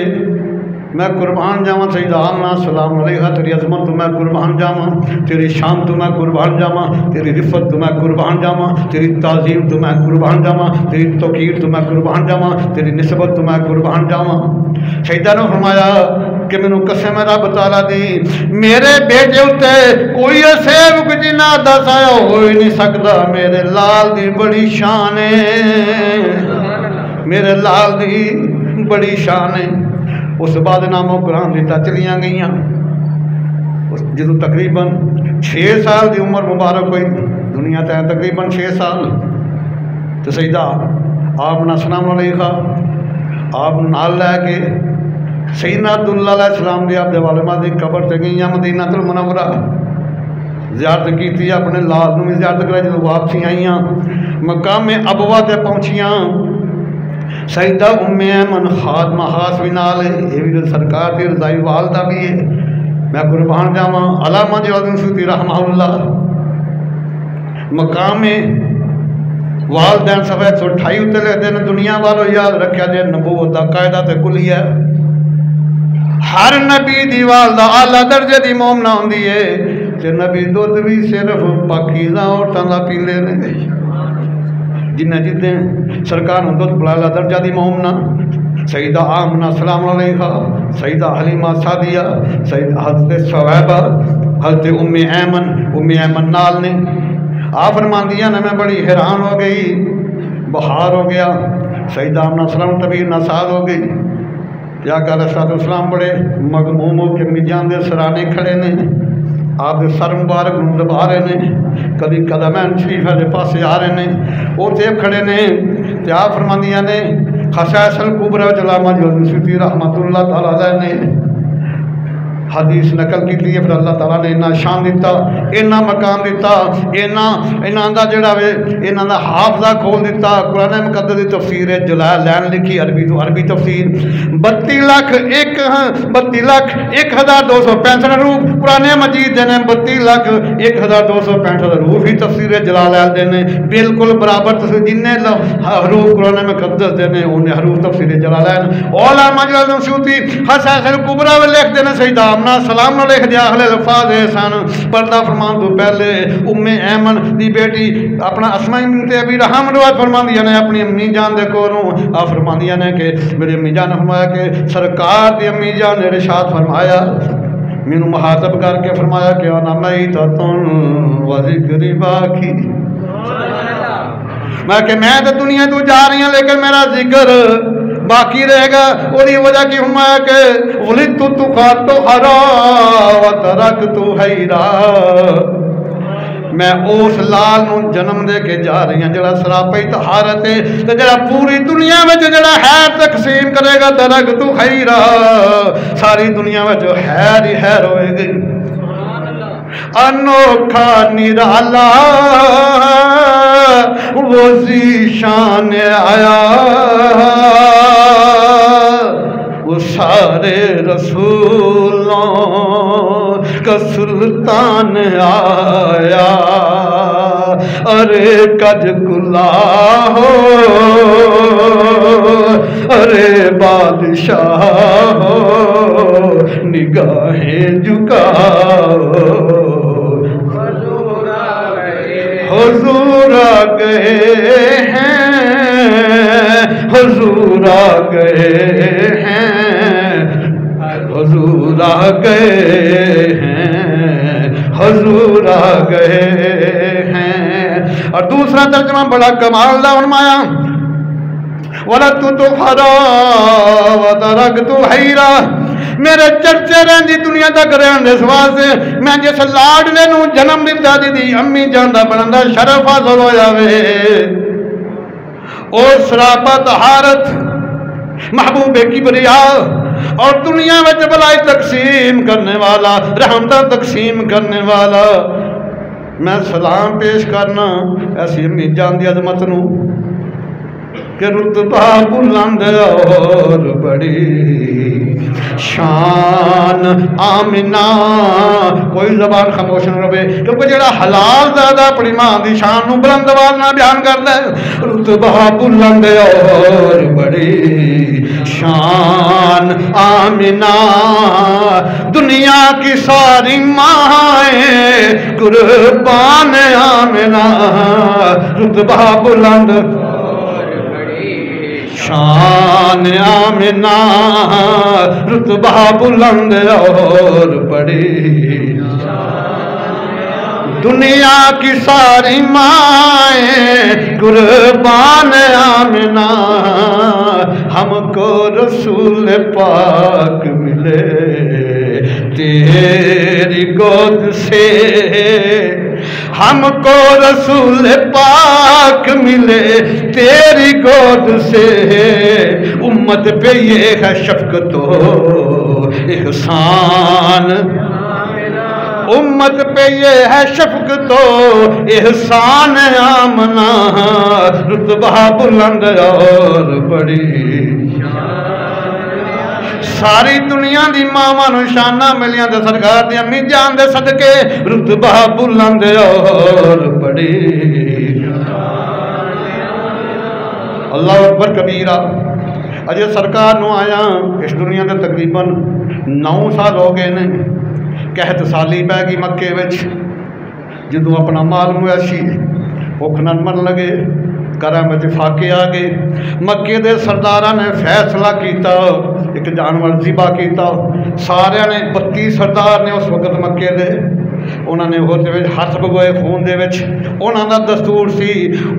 میں قربان جاواں سیدہ آمنہ سلام علیہ تیری عظمت تو میں قربان جاواں تیری شان تو میں قربان جاواں تیری رفت تو میں قربان جاواں تیری تعظیم تو میں قربان جاواں تیری توقیر تو میں قربان جاواں تیری نسبت تو میں قربان جاواں سیدہ نے فرمایا کہ مینوں قسم رب تعالیٰ دی میرے بیٹے اتے کوئی سیوک جنہ دا سایہ ہو ہی نہیں سکتا میرے لال دی بڑی شان ہے میرے لال دی بڑی شان ہے اس بعد نامو قرآن دیتا چلیاں گئیاں جدو تقریباً 6 سال دی عمر مبارک ہوئی دنیا تے تقریباً 6 سال تو سیدہ آمنہ سلام علیہ آپ نال لے کے سیدنا عبداللہ علیہ السلام دی آپ دے والمہ دی قبر تے گئیاں مدینہ المنورہ زیارت کی تھی اپنے لال نو بھی زیارت کرائی جدو واپسی آئیاں مقام ابوا تے پہنچیاں سیدہ ام ایمن خادمہ خاص بھی نال ہے یہ بھی سرکار دی رضائی والدہ بھی ہے میں قربان جاواں علامہ جواد سیوطی رحمہ اللہ مقام والدین صفحہ 128 اتنے لکھتے ہیں دنیا والوں یاد رکھیا جے نبوت دا قاعدہ تے کلیہ ہر نبی دی والدہ اعلیٰ درجے دی مومنہ ہوندی ہے تے نبی دودھ بھی صرف پاکیزہ عورتاں دا پیندے نے جنہیں جتنے سرکار نے دودھ پلالا درجہ دی مومنہ سیدہ آمنہ سلام علیہ سیدہ حلیمہ سعدیہ سیدہ حضرت ثویبہ حضرت ام ایمن نال نے آپ فرماندیاں نے میں بڑی حیران ہو گئی بہار ہو گیا سیدہ آمنہ سلام طبیعت ناساز ہو گئی یا کہ علیہ السلام بڑے مغموم ہو کے میجان دے سرانے کھڑے نے آپ دے سر مبارک دبا رہے ہیں کدی قدمین شریف دے پاسے آ رہے ہیں وہ تیب کھڑے نے تے آپ فرماندیاں نے خصائص الکبریٰ علامہ جواد سیوطی رحمۃ اللہ تعالیٰ علیہ نے حدیث نقل کی تھی پھر اللہ تعالیٰ نے اتنا شان دیتا اتنا مقام دیتا انہاں دا جڑا وے انہاں دا حافظہ کھول دیتا قرآن مقدس دی تفسیر جلالین لکھی عربی تو عربی تفسیر 32,01,265 روح قرآن مجید دینے 32,01,265 روح ہی تفسیر جلالین دینے بالکل برابر تفسیر جنہیں حروف قرآن مقدس دینے انہیں حروف تفسیر جلالین علامہ جواد سیوطی خصائص الکبریٰ لکھ دینے سیدہ سلام علیہ دے اہل الفاظ سن پردہ فرمان تو پہلے ام ایمن دی بیٹی اپنا اسماء بنت ابی رحم روایت فرماندیاں نے اپنی امی جان دے کولوں آپ فرماندیاں نے کہ میری امی جان نے فرمایا کہ سرکار دی امی جان نے ارشاد فرمایا مینوں مخاطب کر کے فرمایا کہ انا میتۃ و ذکری باقی میں کہ میں تو دنیا تو جا رہی ہوں لیکن میرا ذکر باقی رہے گا وہی وجہ کی ہوں میں کہ ولدت تخاطرا وترکت حیرا میں اس لال نو جنم دے کے جا رہی ہوں جڑا سراپی طہارت ہے تے جڑا پوری دنیا میں جڑا خیر تقسیم کرے گا ترکت حیرا ساری دنیا میں جو خیر ہی خیر ہوئے گی انوکھا نرالا وہ ذیشان آیا وہ سارے رسولوں کا سلطان آیا ارے کج کلا ہو ارے بادشاہ ہو نگاہیں جھکاؤ حضور آ گئے ہیں حضور آ گئے ہیں حضور آ گئے ہیں حضور آ گئے ہیں اور دوسرا ترجمہ بڑا کمال دا فرمایا وَلَدْتُ خَرَا وَتَرَكْتُ حَيْرًا میرے چرچے رہن دی دنیا تک رہن دے سواسے میں جس لاڈلے نو جنم دیتا دی امی جاندہ بڑھندہ شرف حاصل ہو جاوے اور سراپا طہارت محبوب کبریاء اور دنیا میں بلائی تقسیم کرنے والا رحمتہ تقسیم کرنے والا میں سلام پیش کرنا ایسی امی جان دی عظمت نو کہ رتبہ بلند اور بڑی شان آمنہ. کوئی زبان خاموش نہ رہے کیونکہ جڑا حلال زیادہ اپنی ماں دی شان نو بلند آواز نہ بیان کردا ہے. رتبہ بلند اور بڑی شان آمنہ دنیا کی ساری مائیں قربان آمنہ. رتبہ بلند شان آمنہ رتبہ بلند اور بڑی دنیا کی ساری مائیں قربان آمنہ. ہم کو رسول پاک ملے تیری گود سے. ہم کو رسول پاک ملے تیری گود سے. امت پہ یہ ہے شفقت و احسان. امت پہ یہ ہے شفقت و احسان آمنہ. رتبہ بلند اور بڑی ساری دنیا دی ماواں نو شاناں ملیاں تے سرکار دی امی جان دے صدقے. رتبہ بلند اور بڑی. اللہ اکبر کبیرہ. اجے سرکار نو آیا اس دنیا دے تقریباً 9 سال ہو گئے نے. قحط سالی پہ گئی مکے وچ. جدوں اپنا مال مویشی بھوک نال مرن لگے گھراں وچ فاقے آ گئے. مکے دے سرداراں نے فیصلہ کیتا ایک جانور ذبح کیتا. سارے نے 32 سردار نے اس وقت مکے دے انہوں نے ہاتھ بگوئے خون دے وچ. انہوں دا دستور سی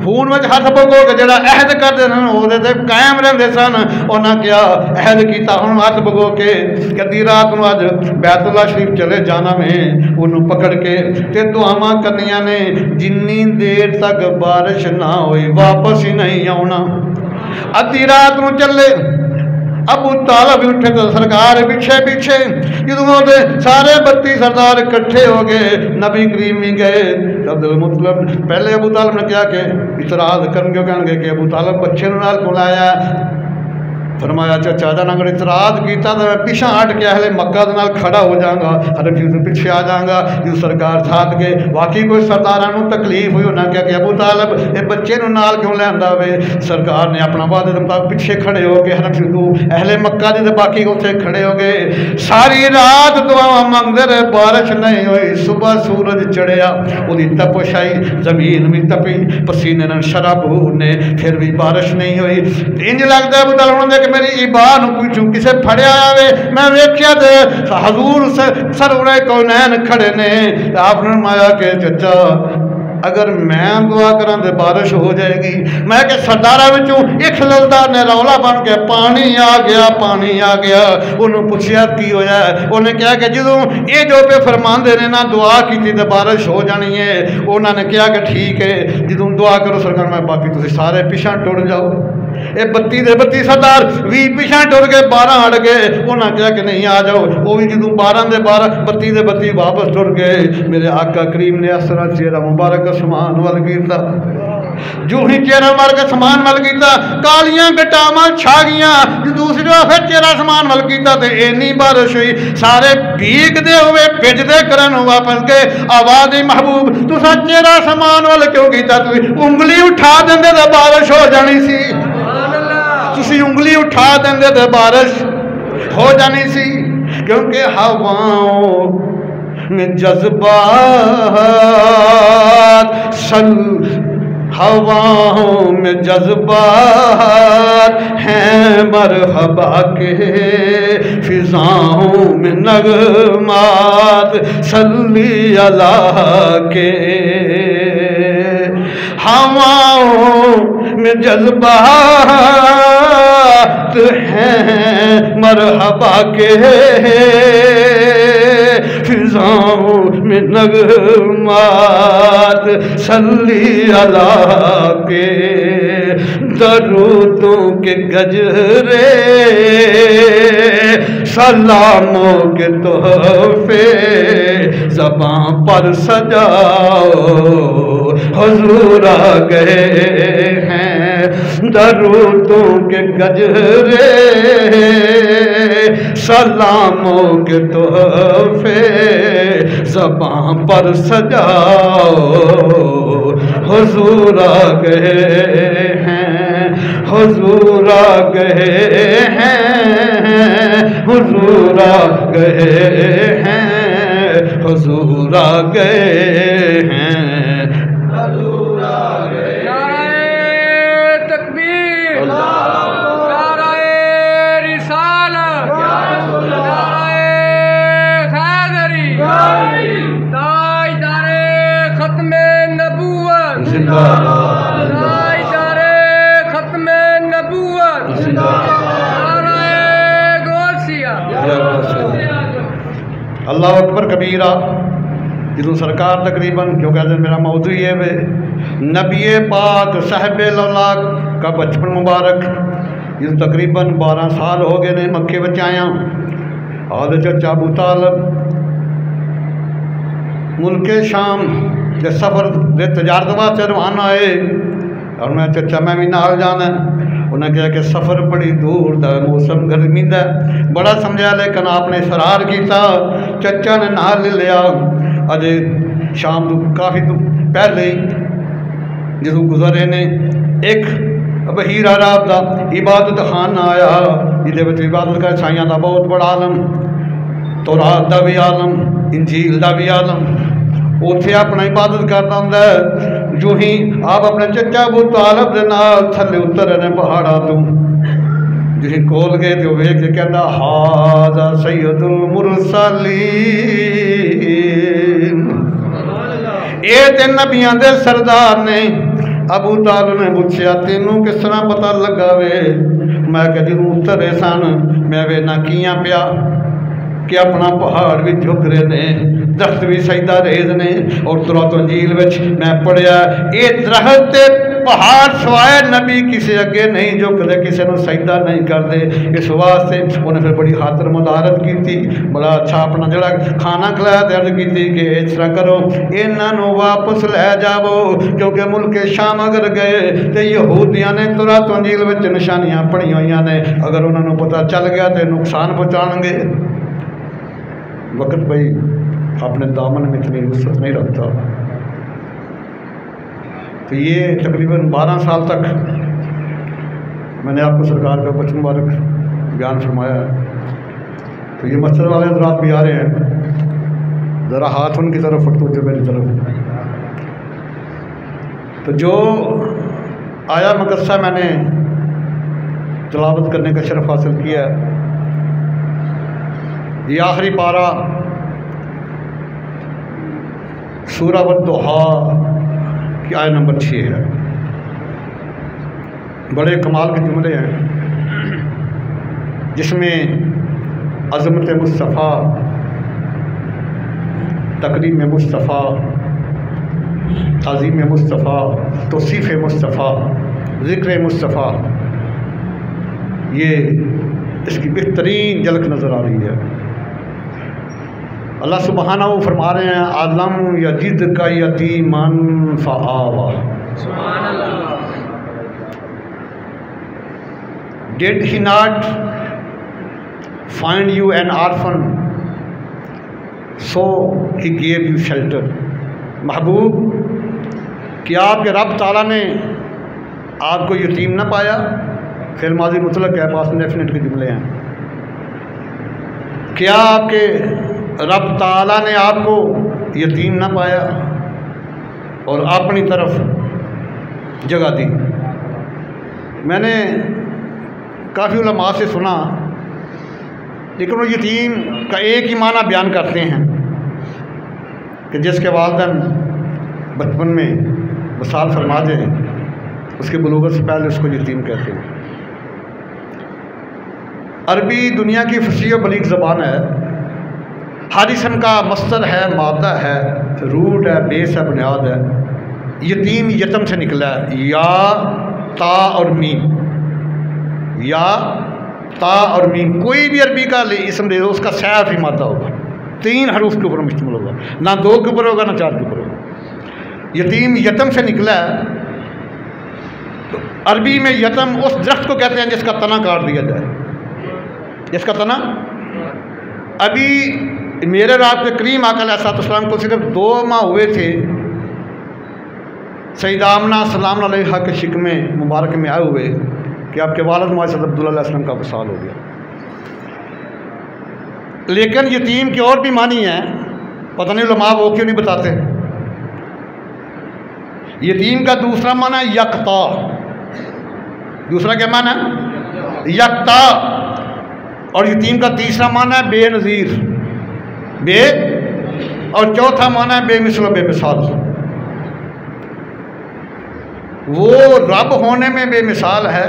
خون وچ ہاتھ بگو کے جڑا عہد کرتے سن وہ قائم رہتے سن. انہوں نے کیا عہد کیتا ہوں ہاتھ بگو کے کدی رات نو اج بیت اللہ شریف چلے جانا میں انہوں پکڑ کے تے دعاواں کرنیاں نے جنی دیر تک بارش نہ ہوئی واپس ہی نہیں آنا. ادھی رات نو چلے ابو طالب اٹھے تو سرکار پیچھے پیچھے. جدوں سارے 32 سردار اکٹھے ہو گئے نبی کریم بھی گئے. عبد المطلب پہلے ابو طالب نے کیا کہ اعتراض کرن کیوں کہن گے کہ ابو طالب بچے نال کو لایا. فرمایا چچا جا اگر اعتراض کیتا تو میں پیچھے ہٹ کے اہل مکہ دے نال کھڑا ہو جاؤں گا. حرم شریف سے پیچھے آ جاؤں گا. جو سرکار ساتھ گئے واقعی کوئی سرداراں نو تکلیف ہوئی. انہاں کیا کہ ابو طالب اے بچے نو نال کیوں لیندا وے. سرکار نے اپنا وعدے دے مطابق پیچھے کھڑے ہو کے حرم شریف تو اہل مکہ دے باقی اتنے کھڑے ہو گئے. ساری رات دعاواں منگدے رہے بارش نہیں ہوئی. صبح سورج چڑھیا وہی تپش آئی زمین بھی تپی پسینے نال شراب نے پھر بھی بارش نہیں ہوئی. انج لگدا ابو طالب نے میری عباد پوچھوں کسے پھڑیا آوے. میں ویکھیا تے حضور سرور کونین کھڑے نے. آپ نے فرمایا کہ چچا اگر میں دعا کراں تے بارش ہو جائے گی. میں کہ سرداراں وچوں ایک للدار نے رولا بن کے پانی آ گیا پانی آ گیا. انہوں پوچھیا کی ہویا ہے. انہیں کہا کہ جدوں یہ جو پہ فرماندے نے نا دعا کیتی تے بارش ہو جانی ہے. انہوں نے کہا کہ ٹھیک ہے جدوں دعا کرو سرکار میں باقی تسی سارے پیچھے ٹر جاؤ. یہ 32 سردار 20 پیچھے ٹر گئے 12 ہٹ گئے. انہوں نے کہا کہ نہیں آ جاؤ. وہ بھی جدوں 12 دے 12 32 واپس ٹر گئے. میرے آقا کریم نے اس طرح چہرہ مبارک سمان ول کیتا. جو ہی چہرہ مبارک سمان ول کیتا کالیاں گٹاواں چھا گئیاں. جو دوسری بار پھر چہرہ سمان ول کیتا تے اینی بارش ہوئی سارے بھیگ دے ہوئے بھجدے کرن واپس گئے. آواز محبوب تساں چہرہ سمان ول کیوں کیتا؟ تسی انگلی اٹھا دیندے تے بارش ہو جانی سی. تسی انگلی اٹھا دیندے تے بارش ہو جانی سی. کیونکہ ہواؤں میں جذبات ہواؤں میں جذبات ہیں مرحبا کے. فضاؤں میں نغمات صلی اللہ کے. ہواؤں میں جذبات ہیں مرحبا کے. فضاؤں میں نغمات صلی اللہ کے. درودوں کے گجرے سلاموں کے تحفے زباں پر سجاؤ حضور آ گئے ہیں. درودوں کے گجرے سلاموں کے تحفے زباں پر سجاؤ، حضور آ گئے ہیں، حضور آ گئے ہیں، حضور آ گئے ہیں، حضور آ گئے ہیں، حضور آ گئے۔ نعرہ تکبیر، نعرہ رسالت، نعرہ حیدری، تاجدار ختم نبوت، تاجدار ختم نبوت، نعرہ غوثیہ۔ اللہ اکبر کبیرہ۔ جدوں سرکار تقریباً کیونکہ میرا موضوع یہ ہے نبی پاک صاحب الاولاق کا بچپن مبارک، جدوں تقریباً 12 سال ہو گئے نے مکے بچ آیا۔ آدھے چچا ابو طالب ملک شام کے سفر دے تجارت واسطے روانہ آئے، اور میں چچا میں بھی نال جانا ہے۔ انہیں کہا کہ سفر بڑی دور دا، موسم گرمی دا، بڑا سمجھا لیکن آپ نے اصرار کیتا، چچا نے نال لے لیا۔ اجے شام تو کافی تو پہلے ہی جدوں گزرے نے ایک بحیر عرب دا عبادت خانہ آیا، جہدے وچ عبادت کا عیسائیاں دا بہت بڑا عالم، تورات دا بھی عالم، انجیل دا بھی عالم، اوتھے اپنا عبادت کرتا ہوندا ہے۔ جو ہی آپ اپنے چچا ابو طالب دے نال تھلے اتر رہے پہاڑاں تو، جو ہی کول گئے تو ویکھ کے کہندا ھذا سید المرسلین، اے تے نبیاں دے سردار نے۔ ابو طالب نے پوچھیا تینوں کس طرح پتہ لگا وے؟ میں کہ جدوں اترے سن میں وینا کیاں پیا کہ اپنا پہاڑ بھی جھک رہے نے، درخت بھی سجدہ ریز نے، اور تورات و انجیل وچ میں پڑھیا اے درخت پہاڑ سوائے نبی کسی اگے نہیں جھکدے، کسی نو سجدہ نہیں کردے۔ اس واسطے انہیں پھر بڑی خاطر مدارت کی، بڑا اچھا اپنا جڑا کھانا کھلایا تے عرض کی کہ اس طرح کرو انہاں نو واپس لے جاؤ، کیونکہ ملک شام اگر گئے تے یہودیاں نے تورات و انجیل وچ نشانیاں پڑھی ہوئیاں نے، اگر انہاں نو پتہ چل گیا تے نقصان پہنچان گے۔ وقت بھائی اپنے دامن میں اتنی وسعت نہیں رکھتا، تو یہ تقریباً 12 سال تک میں نے آپ کو سرکار کا بچپن مبارک بیان فرمایا ہے۔ تو یہ مسجد والے حضرات بھی آ رہے ہیں، ذرا ہاتھ ان کی طرف اٹھو جو میری طرف۔ تو جو آیا مقصہ میں نے تلاوت کرنے کا شرف حاصل کیا ہے، یہ آخری پارہ سورہ والضحیٰ کی آیت نمبر 6 ہے۔ بڑے کمال کے جملے ہیں جس میں عظمت مصطفیٰ، تکریم مصطفیٰ، تعظیم مصطفیٰ، توصیف مصطفیٰ، ذکر مصطفیٰ، یہ اس کی بہترین جھلک نظر آ رہی ہے۔ اللہ سبحانہ وہ فرما رہے ہیں عالم یجد کا یتیماً فآویٰ، سبحان اللہ۔ Did he not find you an orphan so he gave you shelter؟ محبوب کیا آپ کے رب تعالیٰ نے آپ کو یتیم نہ پایا؟ فعل ماضی مطلق ہے، پاس ڈیفینٹ کے جملے ہیں۔ کیا آپ کے رب تعالیٰ نے آپ کو یتیم نہ پایا اور اپنی طرف جگہ دی؟ میں نے کافی علماء سے سنا، لیکن وہ یتیم کا ایک ہی معنی بیان کرتے ہیں کہ جس کے والدین بچپن میں وصال فرما دیں، اس کے بلوغت سے پہلے اس کو یتیم کہتے ہیں۔ عربی دنیا کی فصیح و بلیغ زبان ہے، ہر اسم کا مصدر ہے، مادہ ہے، روٹ ہے، بیس ہے، بنیاد ہے۔ یتیم یتم سے نکلا ہے، یا تا اور میم، یا تا اور میم، کوئی بھی عربی کا اسم دے دو اس کا صحیح حرفی مادہ ہوگا، 3 حروف کے اوپر مشتمل ہوگا، نہ 2 کے اوپر ہوگا نہ 4 کے اوپر ہوگا۔ یتیم یتم سے نکلا ہے، تو عربی میں یتم اس درخت کو کہتے ہیں جس کا تنا کاٹ دیا جائے، جس کا تنا ابھی میرے رات کے کریم آقا علیہ السلام کو صرف 2 ماہ ہوئے تھے سیدہ آمنہ سلام علیہا کے شکم مبارک میں آئے ہوئے کہ آپ کے والد معزز عبداللہ علیہ السلام کا وصال ہو گیا. لیکن یتیم کی اور بھی معنی ہے، پتہ نہیں علماء وہ کیوں نہیں بتاتے. یتیم کا دوسرا معنی ہے یکتا. دوسرا کیا معنی ہے؟ یکتا. اور یتیم کا تیسرا معنی ہے بے نظیر، بے، اور چوتھا معنی ہے بے مثل و بے مثال. وہ رب ہونے میں بے مثال ہے،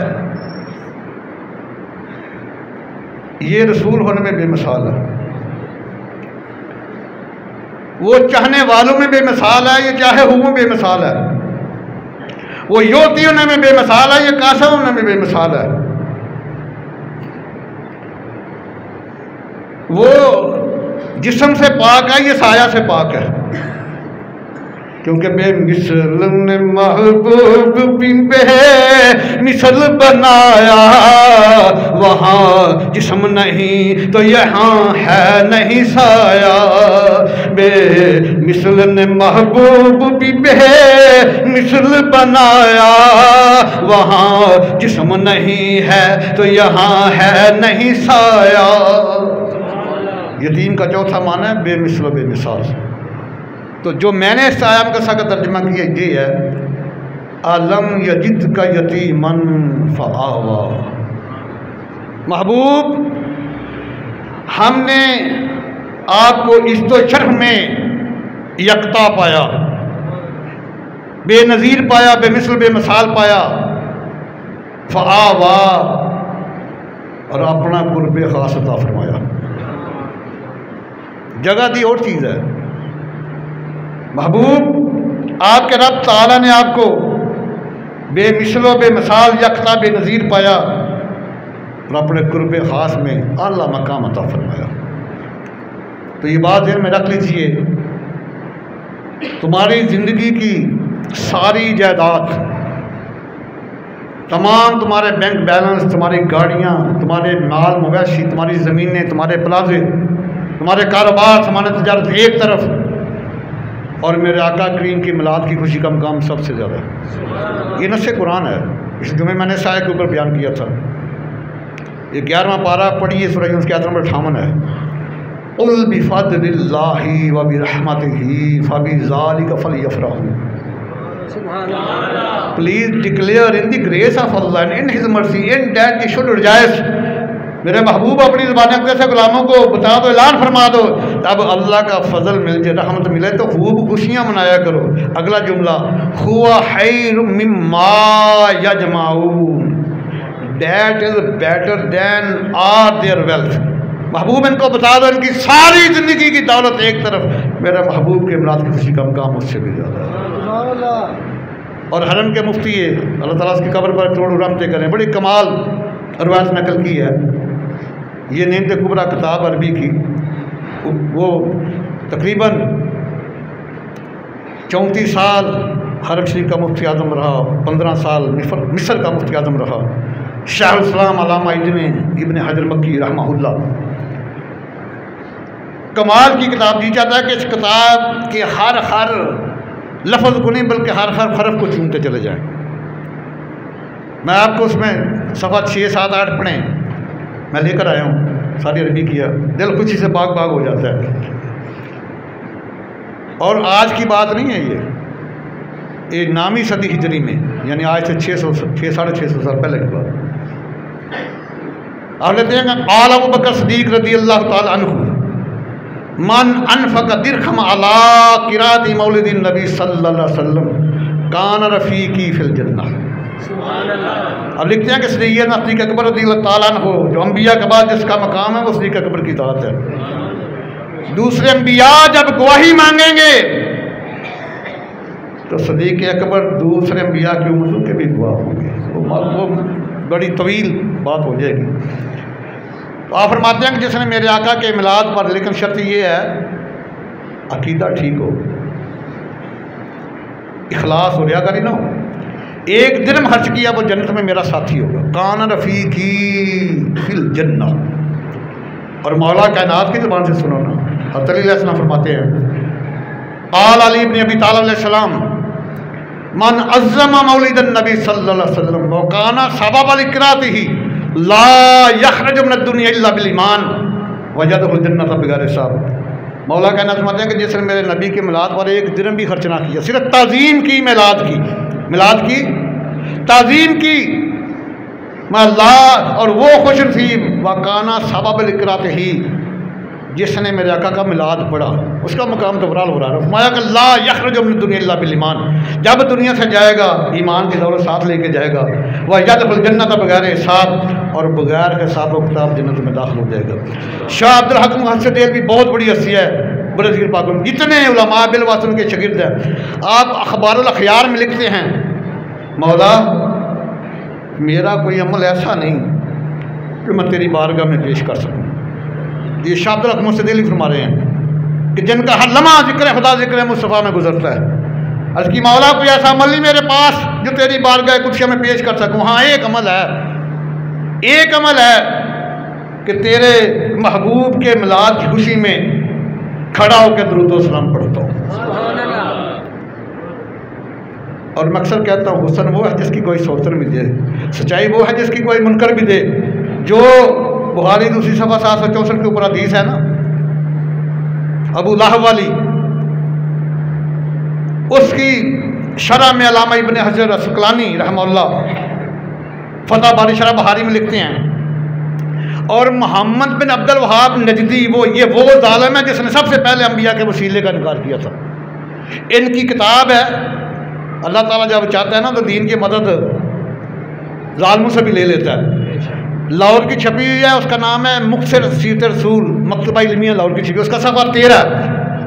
یہ رسول ہونے میں بے مثال ہے. وہ چاہنے والوں میں بے مثال ہے، یہ چاہے ہوں بے مثال ہے. وہ یوتی ہونے میں بے مثال ہے، یہ کاسا ہونے میں بے مثال ہے. وہ جسم سے پاک ہے، یہ سایہ سے پاک ہے. کیونکہ بے مثل نے محبوب بھی بے مثل بنایا، وہاں جسم نہیں تو یہاں ہے نہیں سایہ. بے مثل نے محبوب بھی بے مثل بنایا، وہاں جسم نہیں ہے تو یہاں ہے نہیں سایہ. یتیم کا چوتھا معنی ہے بے مثل و بے مثال. تو جو میں نے اس آیت کا سا ترجمہ کیا یہ ہے، عالم یجد کا یتیمن فآوا. محبوب، ہم نے آپ کو عزت و شرف میں یکتا پایا، بے نظیر پایا، بے مثل بے مثال پایا. فآوا، اور اپنا قرب خاص عطا فرمایا. جگہ دی اور چیز ہے. محبوب، آپ کے رب تعالیٰ نے آپ کو بے مثل و بے مثال یکتا بے نظیر پایا اور اپنے قرب خاص میں اعلیٰ مقام عطا فرمایا. تو یہ بات ذہن میں رکھ لیجئے، تمہاری زندگی کی ساری جائیداد، تمام تمہارے بینک بیلنس، تمہاری گاڑیاں، تمہارے مال مویشی، تمہاری زمینیں، تمہارے پلازے، تمہارے کاروبار، تمہاری تجارت ایک طرف، اور میرے آقا کریم کی میلاد کی خوشی کا مقام سب سے زیادہ ہے. یہ نص قرآن ہے. اس جمعے میں نے اس آیت کے اوپر بیان کیا تھا. یہ 11واں پارہ پڑھیے، سورہ یونس کی آیت نمبر 58 ہے. قل بفضل اللہ وبرحمتہ فبذلک فلیفرحوا. Please declare in the grace of Allah and in His mercy, in that they should rejoice. میرے محبوب اپنی زبان اقدس سے غلاموں کو بتا دو، اعلان فرما دو، تب اللہ کا فضل مل جائے، رحمت ملے تو خوب خوشیاں منایا کرو. اگلا جملہ، ہوا خیر مما یجمعون، that is better than all their wealth. محبوب ان کو بتا دو، ان کی ساری زندگی کی دولت ایک طرف، میرے محبوب کے میلاد کی خوشی کا مقام اس سے بھی زیادہ ہے. اور حرم کے مفتی اللہ تعالیٰ اس کی قبر پر کروڑوں رحمتیں کریں. بڑی کمال روایت نقل کی ہے. یہ نیند کبریٰ کتاب عربی کی، وہ تقریباً 34 سال حرم شریف کا مفتی اعظم رہا، 15 سال مصر کا مفتی اعظم رہا. شیخ الاسلام علامہ ابن حجر مکی رحمہ اللہ. کمال کی کتاب دی جاتا ہے کہ اس کتاب کے ہر لفظ کو نہیں بلکہ ہر حرف کو چونتے چلے جائیں. میں آپ کو اس میں صفحہ 6 7 8 پڑھیں، میں لے کر آیا ہوں، ساری عربی کیا، دل خوشی سے باغ باغ ہو جاتا ہے. اور آج کی بات نہیں ہے، یہ 9ویں صدی ہجری میں، یعنی آج سے 600 سال پہلے کی بات. آپ لیتے ہیں کہ قال ابو بکر صدیق رضی اللہ تعالی عنہ من انفق درہم علی قراءۃ مولد النبی صلی اللہ علیہ وسلم کان رفیقی فی الجنہ. اب لکھتے ہیں کہ سیدنا صدیق اکبر رضی اللہ تعالیٰ عنہ، جو انبیاء کے بعد جس کا مقام ہے وہ صدیق اکبر کی ذات ہے. دوسرے انبیاء جب گواہی مانگیں گے تو صدیق اکبر دوسرے انبیاء کی امتوں کے بھی گواہ ہوں گے. وہ بڑی طویل بات ہو جائے گی. تو آپ فرماتے ہیں کہ جس نے میرے آقا کے میلاد پر، لیکن شرط یہ ہے عقیدہ ٹھیک ہو، اخلاص ہو، ریاکاری نہ ہو. 1 درہم خرچ کیا وہ جنت میں میرا ساتھی ہوگا. کان رفیقی فی الجنہ. اور مولا کائنات کی زبان سے سنو نا. حضرت علی علیہ السلام فرماتے ہیں قال علی بن ابی طالب علیہ السلام من عظم مولد النبی صلی اللہ علیہ وسلم وکان سبب لکراته لا یخرج من الدنیا الا بالایمان وجدخل الجنۃ بغیر حساب. مولا کائنات فرماتے ہیں کہ جس نے میرے نبی کے میلاد پر ایک درہم بھی خرچ نہ کیا، صرف تعظیم کی، میلاد کی تعظیم کی، میں اللہ اور وہ خوش نصیب وکانا سبب لکراته جس نے میرے آقا کا میلاد پڑھا، اس کا مقام تو برال ہو رہا ہے. فرمایا کہ لا یخرج من الدنیا الا بالایمان، جب دنیا سے جائے گا ایمان کی دولت ساتھ لے کے جائے گا. ویدخل الجنۃ بغیر حساب، اور بغیر حساب و کتاب جنت میں داخل ہو جائے گا. شاہ عبد الحق محسن دہلوی بہت بڑی ہستی ہے برصغیر پاک میں، جتنے علماء بالواسطہ ان کے شاگرد ہیں. آپ اخبار الاخیار میں لکھتے ہیں مولا میرا کوئی عمل ایسا نہیں کہ میں تیری بارگاہ میں پیش کر سکوں. یہ شاہ عبد الحق محسن دہلوی فرما رہے ہیں کہ جن کا ہر لمحہ ذکر خدا ذکر مصطفیٰ میں گزرتا ہے. عرض کی مولا کوئی ایسا عمل نہیں میرے پاس جو تیری بارگاہ قدسیہ میں پیش کر سکوں. ہاں ایک عمل ہے کہ تیرے محبوب کے میلاد کی خوشی میں کھڑا ہو کے درود و سلام پڑھتا ہوں. اور میں اکثر کہتا ہوں حسن وہ ہے جس کی کوئی سوچن بھی دے، سچائی وہ ہے جس کی کوئی منکر بھی دے. جو بخاری دوسری صفحہ 764 کے اوپر حدیث ہے نا ابو لہب والی، اس کی شرح میں علامہ ابن حجر اسقلانی رحمہ اللہ فتح باری شرح بہاری میں لکھتے ہیں، اور محمد بن عبد الوہاب نجدی وہ ظالم ہے جس نے سب سے پہلے انبیاء کے وسیلے کا انکار کیا تھا. ان کی کتاب ہے، اللہ تعالیٰ جب چاہتا ہے نا تو دین کی مدد ظالموں سے بھی لے لیتا ہے. لاہور کی چھپی ہوئی ہے، اس کا نام ہے مختصر سیرت رسول، مکتبہ علمیہ لاہور کی چھپی، اس کا صفحہ 13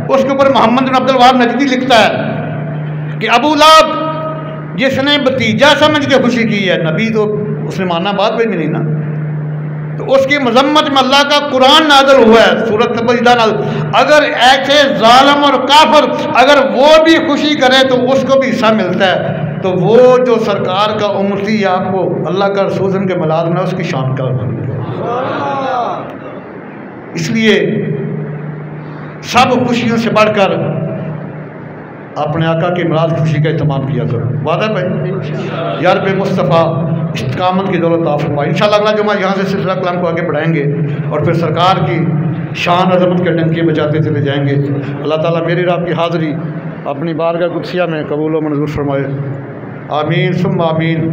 اس کے اوپر محمد بن عبد الوہاب نجدی لکھتا ہے کہ ابو لہب جس نے بھتیجا سمجھ کے خوشی کی ہے، نبی تو اس نے ماننا بات بھی نہیں نا، تو اس کی مذمت میں اللہ کا قرآن نازل ہوا ہے، سورۃ سجدہ نازل. اگر ایسے ظالم اور کافر اگر وہ بھی خوشی کرے تو اس کو بھی حصہ ملتا ہے، تو وہ جو سرکار کا امتی آپ کو اللہ کا رسول ان کے میلاد میں اس کی شان کا بن گیا. اس لیے سب خوشیوں سے بڑھ کر اپنے آقا کی میلاد خوشی کا اہتمام کیا کرو. وعدہ بھائی یا رب مصطفیٰ استقامت کی دولت عطا فرمائے. انشاءاللہ اگلا جمعہ یہاں سے سلسلہ کلام کو آگے بڑھائیں گے اور پھر سرکار کی شان عظمت کے ڈنکے بجاتے چلے جائیں گے. اللہ تعالیٰ میری اور آپ کی حاضری اپنی بارگاہ قدسیہ میں قبول و منظور فرمائے. آمین ثم آمین.